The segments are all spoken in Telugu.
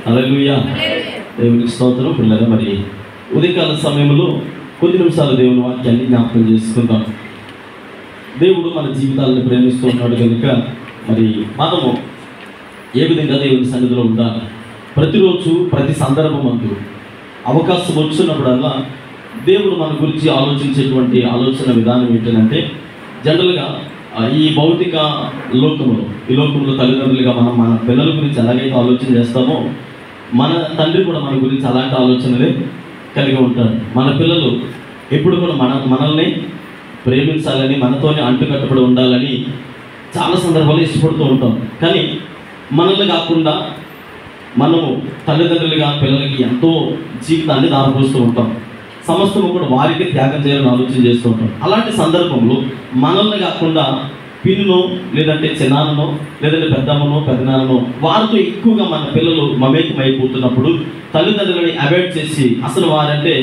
హల్లెలూయా. దేవునికి స్తోత్రం. పిల్లలు, మరి ఉదయకాల సమయంలో కొద్ది నిమిషాలు దేవుని వాక్యాన్ని జ్ఞాపకం చేసుకుందాం. దేవుడు మన జీవితాలను ప్రేమిస్తూ ఉన్నాడు కనుక మరి మనము ఏ విధంగా దేవుని సన్నిధిలో ఉండాలి. ప్రతిరోజు ప్రతి సందర్భం అంటూ అవకాశం వచ్చినప్పుడల్లా దేవుడు మన గురించి ఆలోచించేటువంటి ఆలోచన విధానం ఏంటంటే, జనరల్గా ఈ భౌతిక లోకంలో తల్లిదండ్రులుగా మనం మన పిల్లల గురించి ఎలాగైతే ఆలోచన చేస్తామో, మన తండ్రి కూడా మన గురించి అలాంటి ఆలోచనలే కలిగి ఉంటాడు. మన పిల్లలు ఎప్పుడు కూడా మనల్ని ప్రేమించాలని, మనతోనే అంటుకట్టుబడి ఉండాలని చాలా సందర్భాలు ఇష్టపడుతూ ఉంటాం. కానీ మనల్ని కాకుండా మనము తల్లిదండ్రులుగా పిల్లలకి ఎంతో జీవితాన్ని దారిపోస్తూ ఉంటాం. సమస్తము కూడా వారికి త్యాగం చేయాలని ఆలోచన చేస్తూ ఉంటాం. అలాంటి సందర్భంలో మనల్ని కాకుండా పిన్నునో, లేదంటే చిన్నాన్ననో, లేదంటే పెద్దమ్మనో, పెద్దనాన్ననో వారితో ఎక్కువగా మన పిల్లలు మమేకం అయిపోతున్నప్పుడు తల్లిదండ్రులని అవాయిడ్ చేసి అసలు వారంటే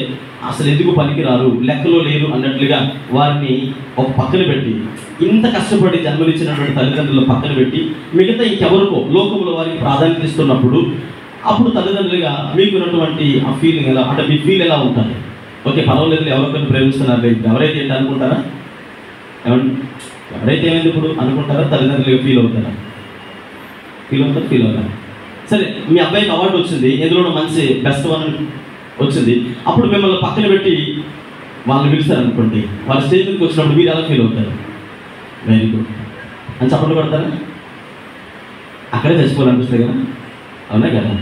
అసలు ఎందుకు పనికిరారు, లెక్కలో లేరు అన్నట్లుగా వారిని ఒక పక్కన పెట్టి, ఇంత కష్టపడి జన్మనిచ్చినటువంటి తల్లిదండ్రులు పక్కన పెట్టి మిగతా ఇంకెవరికో లోకంలో వారికి ప్రాధాన్యత ఇస్తున్నప్పుడు అప్పుడు తల్లిదండ్రులుగా మీకున్నటువంటి ఆ ఫీలింగ్ ఎలా, అంటే మీ ఫీల్ ఎలా ఉంటుంది? ఓకే, పర్వాలేదు, ఎవరికైనా ప్రేమిస్తున్నారు, ఎవరైతే ఏంటి అనుకుంటారా? ఎవరైతే ఏమైంది ఇప్పుడు అనుకుంటారా? తల్లిదండ్రులుగా ఫీల్ అవుతారా? ఫీల్ అవుతారా? సరే, మీ అబ్బాయికి అవార్డు వచ్చింది, ఎందులో మంచి బెస్ట్ వన్ వచ్చింది, అప్పుడు మిమ్మల్ని పక్కన పెట్టి వాళ్ళని పిలుస్తారనుకోండి, వాళ్ళ స్టేజ్ మీదకి వచ్చినప్పుడు మీరు ఎలా ఫీల్ అవుతారు? వెరీ గుడ్ అని చప్పట్లు కొడతారా? అక్కడే చచ్చిపోవాలనిపిస్తుంది కదా, అవునా కదా?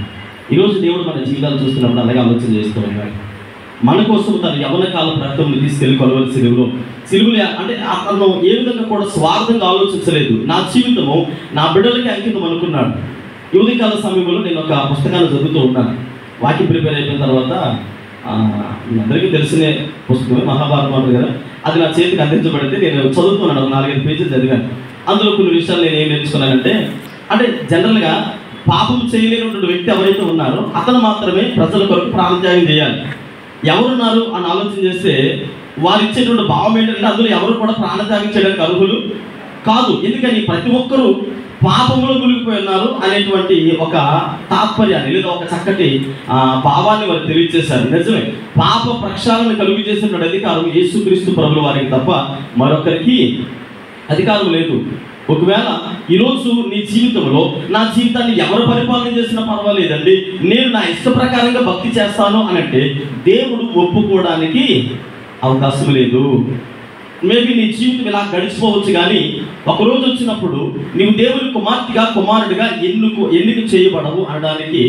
ఈరోజు దేవుడు మన జీవితాలు చూస్తున్నప్పుడు అలాగే ఆలోచన చేస్తూ ఉన్నాడు. మన కోసం తన యవ్వన కాల రక్తంను తీసుకెళ్ళి కొలవల సిలువలో అంటే అతను ఏ విధంగా కూడా స్వార్థంగా ఆలోచించలేదు. నా జీవితము నా బిడ్డలకి అంకితం అనుకున్నాడు. యువతికాల సమయంలో నేను ఒక పుస్తకాన్ని చదువుతూ ఉన్నాను. వాక్యం ప్రిపేర్ అయిపోయిన తర్వాత అందరికీ తెలిసిన పుస్తకమే మహాభారతం అంటారు కదా, అది నా చేతికి అందించబడితే నేను చదువుతున్నాను. ఒక 4-5 పేజీలు చదివాను. అందులో కొన్ని విషయాలు నేను ఏం నేర్చుకున్నానంటే, అంటే జనరల్గా పాపం చేయలేనటువంటి వ్యక్తి ఎవరైతే ఉన్నారో అతను మాత్రమే ప్రజల కొరకు ప్రాణత్యాగం చేయాలి. ఎవరున్నారు అని ఆలోచన చేస్తే వారు ఇచ్చేటువంటి భావం ఏంటంటే అందులో ఎవరు కూడా ప్రాణత్యాగం చేయడానికి అర్హులు కాదు. ఎందుకని ప్రతి ఒక్కరూ పాపంలో గురిగిపోయి ఉన్నారు అనేటువంటి ఒక తాత్పర్యాన్ని లేదా ఒక చక్కటి భావాన్ని వారు తెలియజేశారు. నిజమే, పాప ప్రక్షాళన కలుగు చేసినటువంటి అధికారం యేసుక్రీస్తు ప్రభుల వారికి తప్ప మరొకరికి అధికారం లేదు. ఒకవేళ ఈరోజు నీ జీవితంలో నా జీవితాన్ని ఎవరు పరిపాలన చేసినా పర్వాలేదండి, నేను నా ఇష్ట ప్రకారంగా భక్తి చేస్తాను అనంటే దేవుడు ఒప్పుకోవడానికి అవకాశం లేదు. మేబీ నీ జీవితం ఇలా గడిచిపోవచ్చు, కానీ ఒకరోజు వచ్చినప్పుడు నీవు దేవుని కుమార్తెగా కుమారుడిగా ఎన్నిక చేయబడవు అనడానికి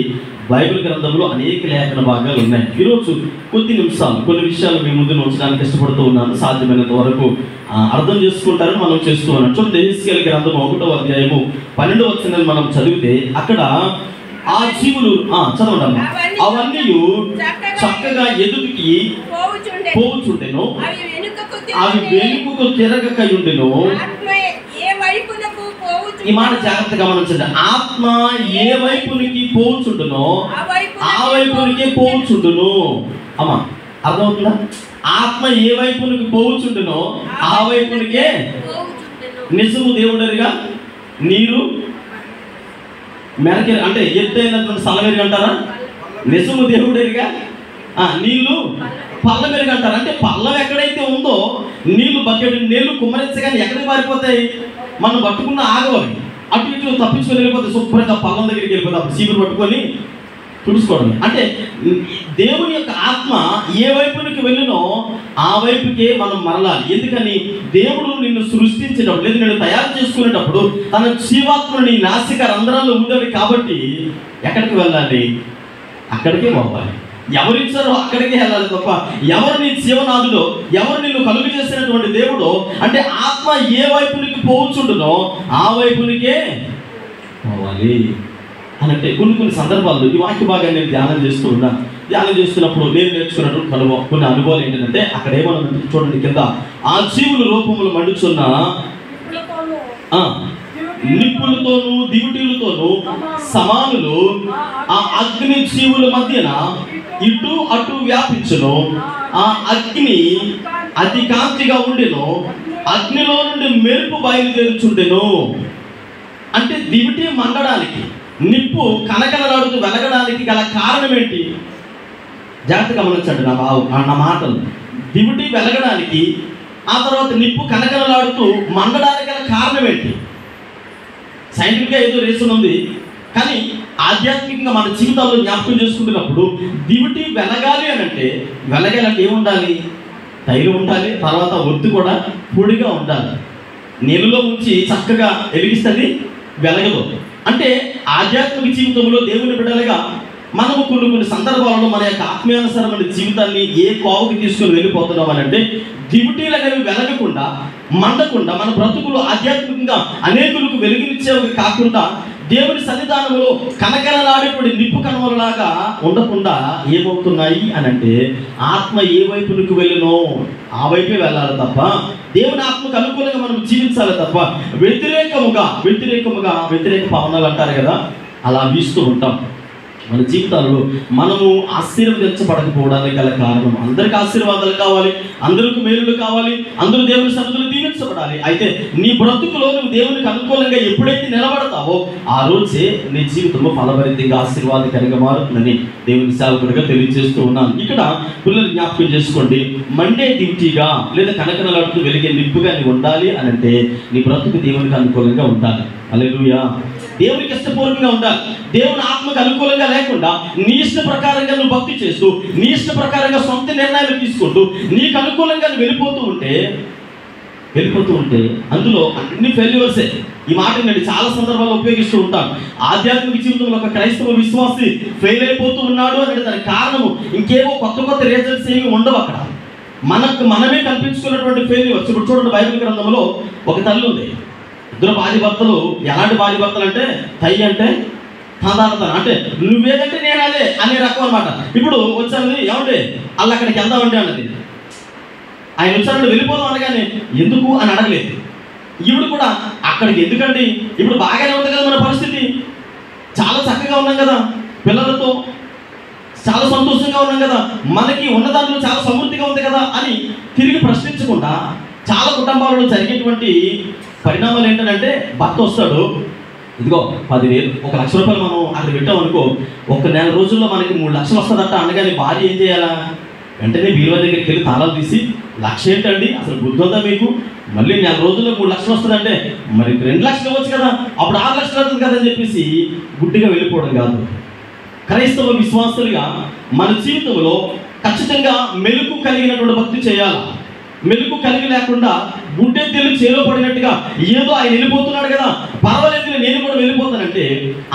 బైబిల్ గ్రంథంలో అనేక లేఖన భాగాలు ఉన్నాయి. ఈరోజు కొన్ని విషయాలు మీ ముందు ఉంచడానికి ఇష్టపడుతూ ఉన్నాను. సాధ్యమైనంత వరకు అర్థం చేసుకుంటారని మనం చేస్తూ ఉన్నాం. చూడండి, యెహెజ్కేలు గ్రంథం 1వ అధ్యాయము 12వ వచనాన్ని మనం చదివితే అక్కడ ఆ జీవులు చదవడం అవన్నీ చక్కగా ఎదుటికి పోవుచుండెను, అవి వెనుకకు తిరగకయుండెను. ఈ మాట జాగ్రత్తగా గమనించండి. ఆత్మ ఏ వైపునికి పోవుచుండునో ఆ వైపునికే పోవుచుండును. అమ్మా, అర్థమవుతుందా? ఆత్మ ఏ వైపునికి పోవుచుండునో ఆ వైపునికే. నిజము దేవుడరిగా నీరు మెరకే, అంటే ఎత్తైనటువంటి సలమెరుగు అంటారా? నిజము దేవుడరిగా నీళ్లు పల్లమెరుగు అంటారు. అంటే పల్లం ఎక్కడైతే ఉందో నీళ్లు నీళ్లు కుమ్మరించగానే ఎక్కడికి పారిపోతాయి? మనం పట్టుకున్న ఆగవాలి, అటు ఇటు తప్పించుకొని వెళ్ళిపోతాయి. శుభ్రంగా పల్లం దగ్గరికి వెళ్ళిపోతాయి. అప్పుడు చీపురు పట్టుకొని తుడుచుకోవడం. అంటే దేవుని యొక్క ఆత్మ ఏ వైపునికి వెళ్ళినో ఆ వైపుకే మనం మరలాలి. ఎందుకని? దేవుడు నిన్ను సృష్టించేటప్పుడు లేదు నిన్ను తయారు చేసుకునేటప్పుడు తన జీవాత్మను నీ నాసిక రంధ్రాల్లో ఉండాలి. కాబట్టి ఎక్కడికి వెళ్ళాలి? అక్కడికే పోవాలి. ఎవరిచ్చారో అక్కడికే వెళ్ళాలి తప్ప ఎవరు నీ జీవనాథుడో, ఎవరు నిన్ను కలుగు చేసినటువంటి దేవుడో, అంటే ఆత్మ ఏ వైపునికి పోవుచుండునో ఆ వైపునికే పోవాలి అనంటే కొన్ని సందర్భాల్లో ఈ వాక్య భాగాన్ని నేను ధ్యానం చేస్తున్నప్పుడు నేను నేర్చుకున్నటువంటి కొన్ని అనుభవాలు ఏంటంటే, అక్కడ ఏమన్నా చూడండి, కింద ఆ జీవుల రూపములు మండుచున్న నిప్పులతోనూ దివిటీలతోనూ సమానులు ఆ అగ్ని జీవుల మధ్యన ఇటు అటు వ్యాపించును. ఆ అగ్ని అతి కాంతిగా ఉండెను, అగ్నిలో నుండి మెరుపు బయలుదేరుచుండెను. అంటే దివిటి మండడానికి, నిప్పు కనకనలాడుతూ వెలగడానికి వెలగడానికి గల కారణం ఏంటి? జాగ్రత్తగా గమనించండి నా మాటలు. దివిటి వెలగడానికి, ఆ తర్వాత నిప్పు కనకనలాడుతూ మండడానికి గల కారణం ఏంటి? సైంటిఫిక్గా ఏదో రీజన్ ఉంది, కానీ ఆధ్యాత్మికంగా మన జీవితాల్లో జ్ఞాపకం చేసుకుంటున్నప్పుడు దివిటి వెలగాలి అని అంటే, వెలగాలంటే ఏముండాలి? తైలం ఉండాలి, తర్వాత ఒత్తి కూడా పొడిగా ఉండాలి. నీళ్ళలో ఉంచి చక్కగా వెలిగిస్తుంది, వెలగదు. అంటే ఆధ్యాత్మిక జీవితంలో దేవుని బిడ్డలుగా మనము కొన్ని సందర్భాలలో మన యొక్క ఆత్మీయానుసారమైన జీవితాన్ని ఏ కోవకి తీసుకొని వెళ్ళిపోతున్నాం అని అంటే, దివిటీలు అనేవి వెలగకుండా, మండకుండా మన బ్రతుకులు ఆధ్యాత్మికంగా అనేకులకు వెలుగునిచ్చేవి కాకుండా, దేవుని సన్నిధానంలో కనకనలాడేటువంటి నిప్పు కణములలాగా ఉండకుండా ఏమవుతున్నాయి అని అంటే, ఆత్మ ఏ వైపునికి వెళ్ళినో ఆ వైపే వెళ్ళాలి తప్ప, దేవుని ఆత్మకు అనుకూలంగా మనం జీవించాలి తప్ప వ్యతిరేక పవనాలు అంటారు కదా, అలా వీస్తూ ఉంటాం. మన జీవితాల్లో మనము ఆశీర్వదించబడకపోవడానికి గల కారణం, అందరికి ఆశీర్వాదాలు కావాలి, అందరికి మేలులు కావాలి, అందరూ దేవుని సన్నిధిలో దీవించబడాలి. అయితే నీ బ్రతుకులో నువ్వు దేవునికి అనుకూలంగా ఎప్పుడైతే నిలబడతావో ఆ రోజే నీ జీవితంలో ఫలభరితంగా ఆశీర్వాదకరంగా మారుతుందని దేవుని సేవకుడిగా తెలియజేస్తూ ఉన్నాను. ఇక్కడ పిల్లలు జ్ఞాపకం చేసుకోండి, మండే దివిటీగా లేదా కనకనలాడుతూ వెలిగే నిప్పుగా నీ ఉండాలి అని అంటే నీ బ్రతుకు దేవునికి అనుకూలంగా ఉండాలి. హల్లెలూయా. దేవునికి ఇష్టపూర్వకంగా ఉండాలి. దేవుని ఆత్మకు అనుకూలంగా లేకుండా నీ ఇష్ట ప్రకారంగా నువ్వు భక్తి చేస్తూ, నీ ఇష్ట ప్రకారంగా సొంత నిర్ణయాలు తీసుకుంటూ, నీకు అనుకూలంగా నువ్వు వెళ్ళిపోతూ ఉంటే అందులో అన్ని ఫెయిల్యూర్సే. ఈ మాట నేను చాలా సందర్భాల్లో ఉపయోగిస్తూ ఉంటాను. ఆధ్యాత్మిక జీవితంలో ఒక క్రైస్తవ విశ్వాసి ఫెయిల్ అయిపోతూ ఉన్నాడు అంటే దానికి కారణము ఇంకేవో కొత్త రీజన్స్ ఏమి ఉండవు. అక్కడ మనమే కల్పించుకున్నటువంటి ఫెయిల్యూర్స్. ఇప్పుడు చూడండి, బైబిల్ గ్రంథంలో ఒక తల్లి ఉంది. ఇద్దరు భార్య భర్తలు. ఎలాంటి భార్య భర్తలు అంటే, తై అంటే సాధారణత, అంటే నువ్వేదంటే నేను అదే అనే రకం అనమాట. ఇప్పుడు వచ్చాను, ఏమంటే వాళ్ళు అక్కడికి వెళ్దామంటే అన్నది. ఆయన వచ్చారంటే వెళ్ళిపోదాం అనగానే ఎందుకు అని అడగలేదు. ఈవిడ కూడా అక్కడికి ఎందుకండి, ఇప్పుడు బాగానే ఉంది కదా మన పరిస్థితి, చాలా చక్కగా ఉన్నాం కదా, పిల్లలతో చాలా సంతోషంగా ఉన్నాం కదా, మనకి ఉన్న దాంట్లో చాలా సమృద్ధిగా ఉంది కదా అని తిరిగి ప్రశ్నించకుండా, చాలా కుటుంబాలలో జరిగేటువంటి పరిణామాలు ఏంటంటే, భర్త వస్తాడు, ఇదిగో 10,000 1,00,000 రూపాయలు మనం అక్కడ పెట్టామనుకో, ఒక నెల రోజుల్లో మనకి 3 లక్షలు వస్తుందట అనగానే భార్య ఏం చేయాలా? వెంటనే బీరువా దగ్గరికి వెళ్ళి తాళాలు తీసి, 1,00,000 ఏంటండి, అసలు బుద్ధి ఉందా మీకు? మళ్ళీ నెల రోజుల్లో 3 లక్షలు వస్తుందంటే మరి 2 లక్షలు ఇవ్వచ్చు కదా, అప్పుడు 6 లక్షలు అవుతుంది కదా అని చెప్పేసి గుడ్డిగా వెళ్ళిపోవడం కాదు. క్రైస్తవ విశ్వాసులుగా మన జీవితంలో ఖచ్చితంగా మెలుకు కలిగినటువంటి భక్తి చేయాలి. మెలుకు కలిగి లేకుండా గుడ్డెద్దెలు చేలో పడినట్టుగా ఏదో ఆయన వెళ్ళిపోతున్నాడు కదా, పర్వాలేదు నేను కూడా వెళ్ళిపోతానంటే,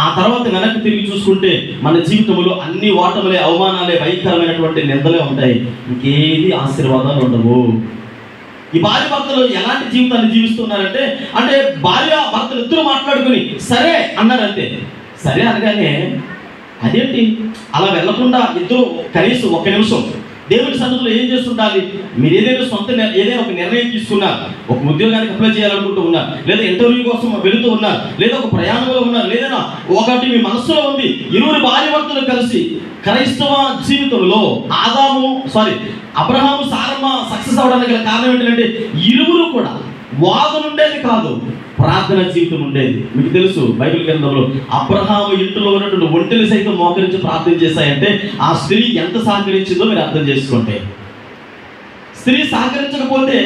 ఆ తర్వాత వెనక్కి తిరిగి చూసుకుంటే మన జీవితంలో అన్ని ఓటములే, అవమానాలే, భయంకరమైనటువంటి నిందలే ఉంటాయి. ఇంకేది ఆశీర్వాదాలు ఉండవు. ఈ భార్య భర్తలు ఎలాంటి జీవితాన్ని జీవిస్తున్నారంటే, అంటే భార్య భర్తలు ఇద్దరు మాట్లాడుకుని సరే అన్నారంతే. సరే అనగానే అదేంటి అలా వెళ్లకుండా ఇద్దరు కనీసం 1 నిమిషం దేవుని సన్నిధిలో ఏం చేస్తుండాలి? మీరు ఏదైనా ఒక నిర్ణయం తీసుకున్నారు, ఒక ఉద్యోగానికి అప్లై చేయాలనుకుంటూ ఉన్నారు, లేదా ఇంటర్వ్యూ కోసం వెళుతూ ఉన్నారు, లేదా ఒక ప్రయాణంలో ఉన్నారు, లేదా ఒకటి మీ మనసులో ఉంది. ఇరువురు భార్య భర్తలు కలిసి క్రైస్తవ జీవితంలో అబ్రహాము సారమ్మ సక్సెస్ అవడానికి గల కారణం ఏంటంటే, ఇరువురు కూడా వాదన ఉండేది కాదు, ప్రార్థన జీవితం ఉండేది. మీకు తెలుసు బైబిల్ గ్రంథంలో అబ్రహాము ఇంటిలో ఉన్నటువంటి ఒంటెలు సైతం మోకరించి ప్రార్థన చేశాయంటే ఆ స్త్రీ ఎంత సహకరించిందో మీరు అర్థం చేసుకోండి. స్త్రీ సహకరించకపోతే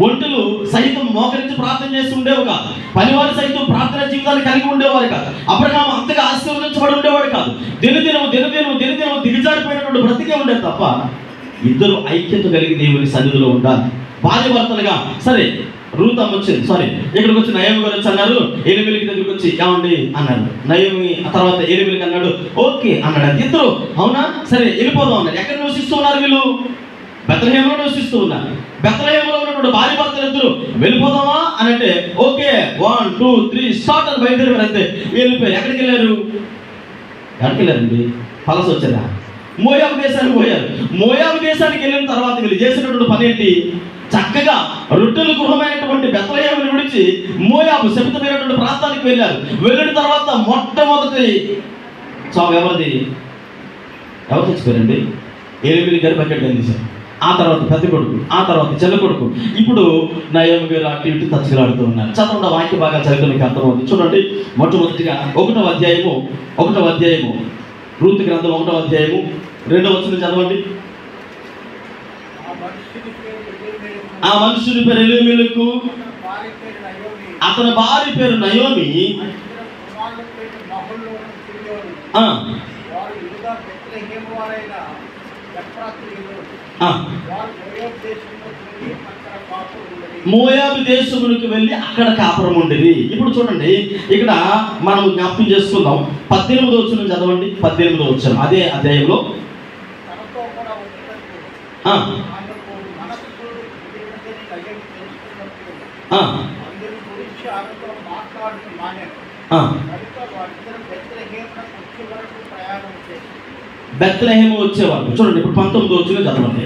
ఒంటెలు సైతం మోకరించి ప్రార్థన చేస్తూ ఉండేవి కాదు, పనివారు సైతం ప్రార్థన జీవితాన్ని కలిగి ఉండేవారు కాదు, అబ్రహాము అంతగా ఆశీర్వదించబడి ఉండేవాడు కాదు. దినదినము దిగజారిపోయినటువంటి బ్రతికే ఉండేది తప్ప ఇద్దరు ఐక్యత కలిగి దేవుని సన్నిధిలో ఉండాలి. భార్య భర్తలుగా సరే, రూత్ అమ్మ వచ్చింది, ఇక్కడికి వచ్చి నయోమి గారు వచ్చి అన్నారు, ఎలిమెలెకు దగ్గరికి వచ్చి ఏమండి అన్నారు. నయోమి ఆ తర్వాత ఎలిమెలెకు అన్నాడు, ఓకే అన్నాడు. ఇద్దరు అవునా సరే వెళ్ళిపోదాం అన్నారు. ఎక్కడ నివసిస్తూ ఉన్నారు వీళ్ళు? బెత్లెహేములో నివసిస్తూ ఉన్నారు. బెత్లెహేములో ఉన్నటువంటి భార్య భర్తలు ఇద్దరు వెళ్ళిపోదామా అని అంటే ఓకే 1 2 3 స్టార్ట్ అని బయలుదేరారు. అంతే వెళ్ళిపోయారు. ఎక్కడికి వెళ్ళారండి? ఫలస్ వచ్చారా? మోయాబు దేశానికి పోయారు. మోయాబు దేశానికి వెళ్ళిన తర్వాత వీళ్ళు చేసినటువంటి పని ఏంటి? చక్కగా రొట్టెల గృహమైనటువంటి బెత్లెహేమును విడిచి మోయాబు శపితమైనటువంటి ప్రాంతానికి వెళ్ళారు. వెళ్ళిన తర్వాత మొట్టమొదటి చావు ఎవరు చచ్చిపోయారండి? ఎలిమెలెకు గారి బకెట్ తీశారు. ఆ తర్వాత పెద్ద కొడుకు, ఆ తర్వాత చిన్న కొడుకు. ఇప్పుడు నయోమి గారు అటు ఇటు తచ్చులాడుతూ ఉన్నారు. చదవండి, వాక్య భాగాలు చదివితే మీకు అర్థమవుతుంది. చూడండి, మొట్టమొదటిగా 1వ అధ్యాయము రూతు గ్రంథం 1వ అధ్యాయము 2వ వచనం చదవండి. ఆ మనుషుని పేరు ఎలీమెలెకు, అతని భార్య పేరు నయోమి. మోయాబు దేశమునికి వెళ్ళి అక్కడ కాపురం ఉండేది. ఇప్పుడు చూడండి, ఇక్కడ మనం జ్ఞాపకం చేసుకుందాం. 18వ వచనం చదవండి. 18వ వచనం అదే అధ్యాయంలో బెత్లెహేము వచ్చేవారు. చూడండి ఇప్పుడు 19వ వచనం చదవండి.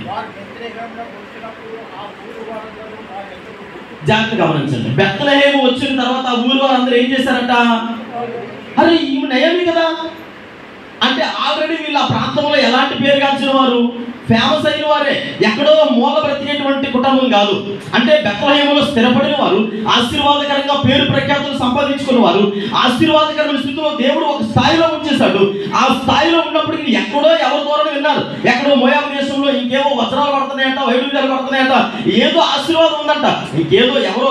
జాగ్రత్త గమనించండి. బెత్లెహేము వచ్చిన తర్వాత ఆ ఊరు వారందరూ ఏం చేశారట? అరే ఈమె నయోమి కదా అంటే ఆల్రెడీ వీళ్ళు ఆ ప్రాంతంలో ఎలాంటి పేరు కాల్చిన వారు, ఫేమస్ అయిన వారే, ఎక్కడో మూల బ్రతికేటువంటి కుటుంబం కాదు. అంటే బెత్లెహేములో స్థిరపడిన వారు, ఆశీర్వాదకరంగా పేరు ప్రఖ్యాతులు సంపాదించుకున్న వారు, ఆశీర్వాదకరమైన స్థితిలో దేవుడు ఒక స్థాయిలో ఉంచేశాడు. ఆ స్థాయిలో ఉన్నప్పటికీ ఎక్కడో ఎవరి ద్వారా విన్నారు, ఎక్కడో మోయాబు దేశంలో ఇంకేవో వజ్రాలు పడుతున్నాయంట, వైడూర్యాలు పడుతున్నాయంట, ఏదో ఆశీర్వాదం ఉందంట, ఇంకేదో ఎవరో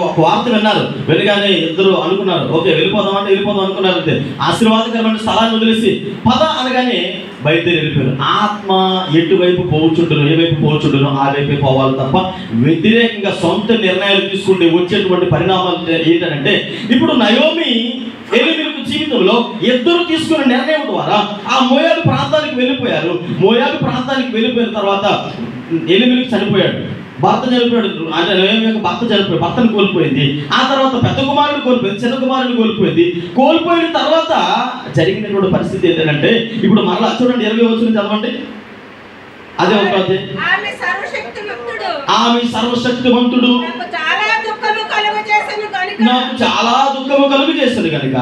ఒక వార్త విన్నారు. వెళ్ళగానే ఇద్దరు అనుకున్నారు, ఓకే వెళ్ళిపోదాం అంటే వెళ్ళిపోదాం అనుకున్నారు. అంతే ఆశీర్వాదకరమైన స్థలాన్ని వదిలేసి పద అనగానే బయలుదేరి వెళ్ళిపోయారు. ఆత్మ ఎటువైపు పోవచ్చుంటును, ఏ వైపు పోవచ్చుంటును ఆ వైపే పోవాలి తప్ప వ్యతిరేకంగా సొంత నిర్ణయాలు తీసుకుంటే వచ్చేటువంటి పరిణామాలు ఏంటంటే, ఇప్పుడు నయోమి ఎలీమెలెకు జీవితంలో ఇద్దరు తీసుకున్న నిర్ణయం ద్వారా ఆ మోయాబు ప్రాంతానికి వెళ్ళిపోయారు. మోయాబు ప్రాంతానికి వెళ్ళిపోయిన తర్వాత ఎలీమెలెకు చనిపోయాడు, భర్త చనిపోయాడు. అంటే నయోమి యొక్క భర్త చనిపోయాడు, భర్తను కోల్పోయింది. ఆ తర్వాత పెద్ద కుమారుడు కోల్పోయింది, చిన్న కుమారుడు కోల్పోయింది. కోల్పోయిన తర్వాత జరిగినటువంటి పరిస్థితి ఏంటంటే, ఇప్పుడు మరలా చూడండి 20వ వచనం చదవండి. అదే ఒక ఆమె సర్వశక్తివంతుడు నాకు చాలా దుఃఖము కలుగు చేశాను కనుక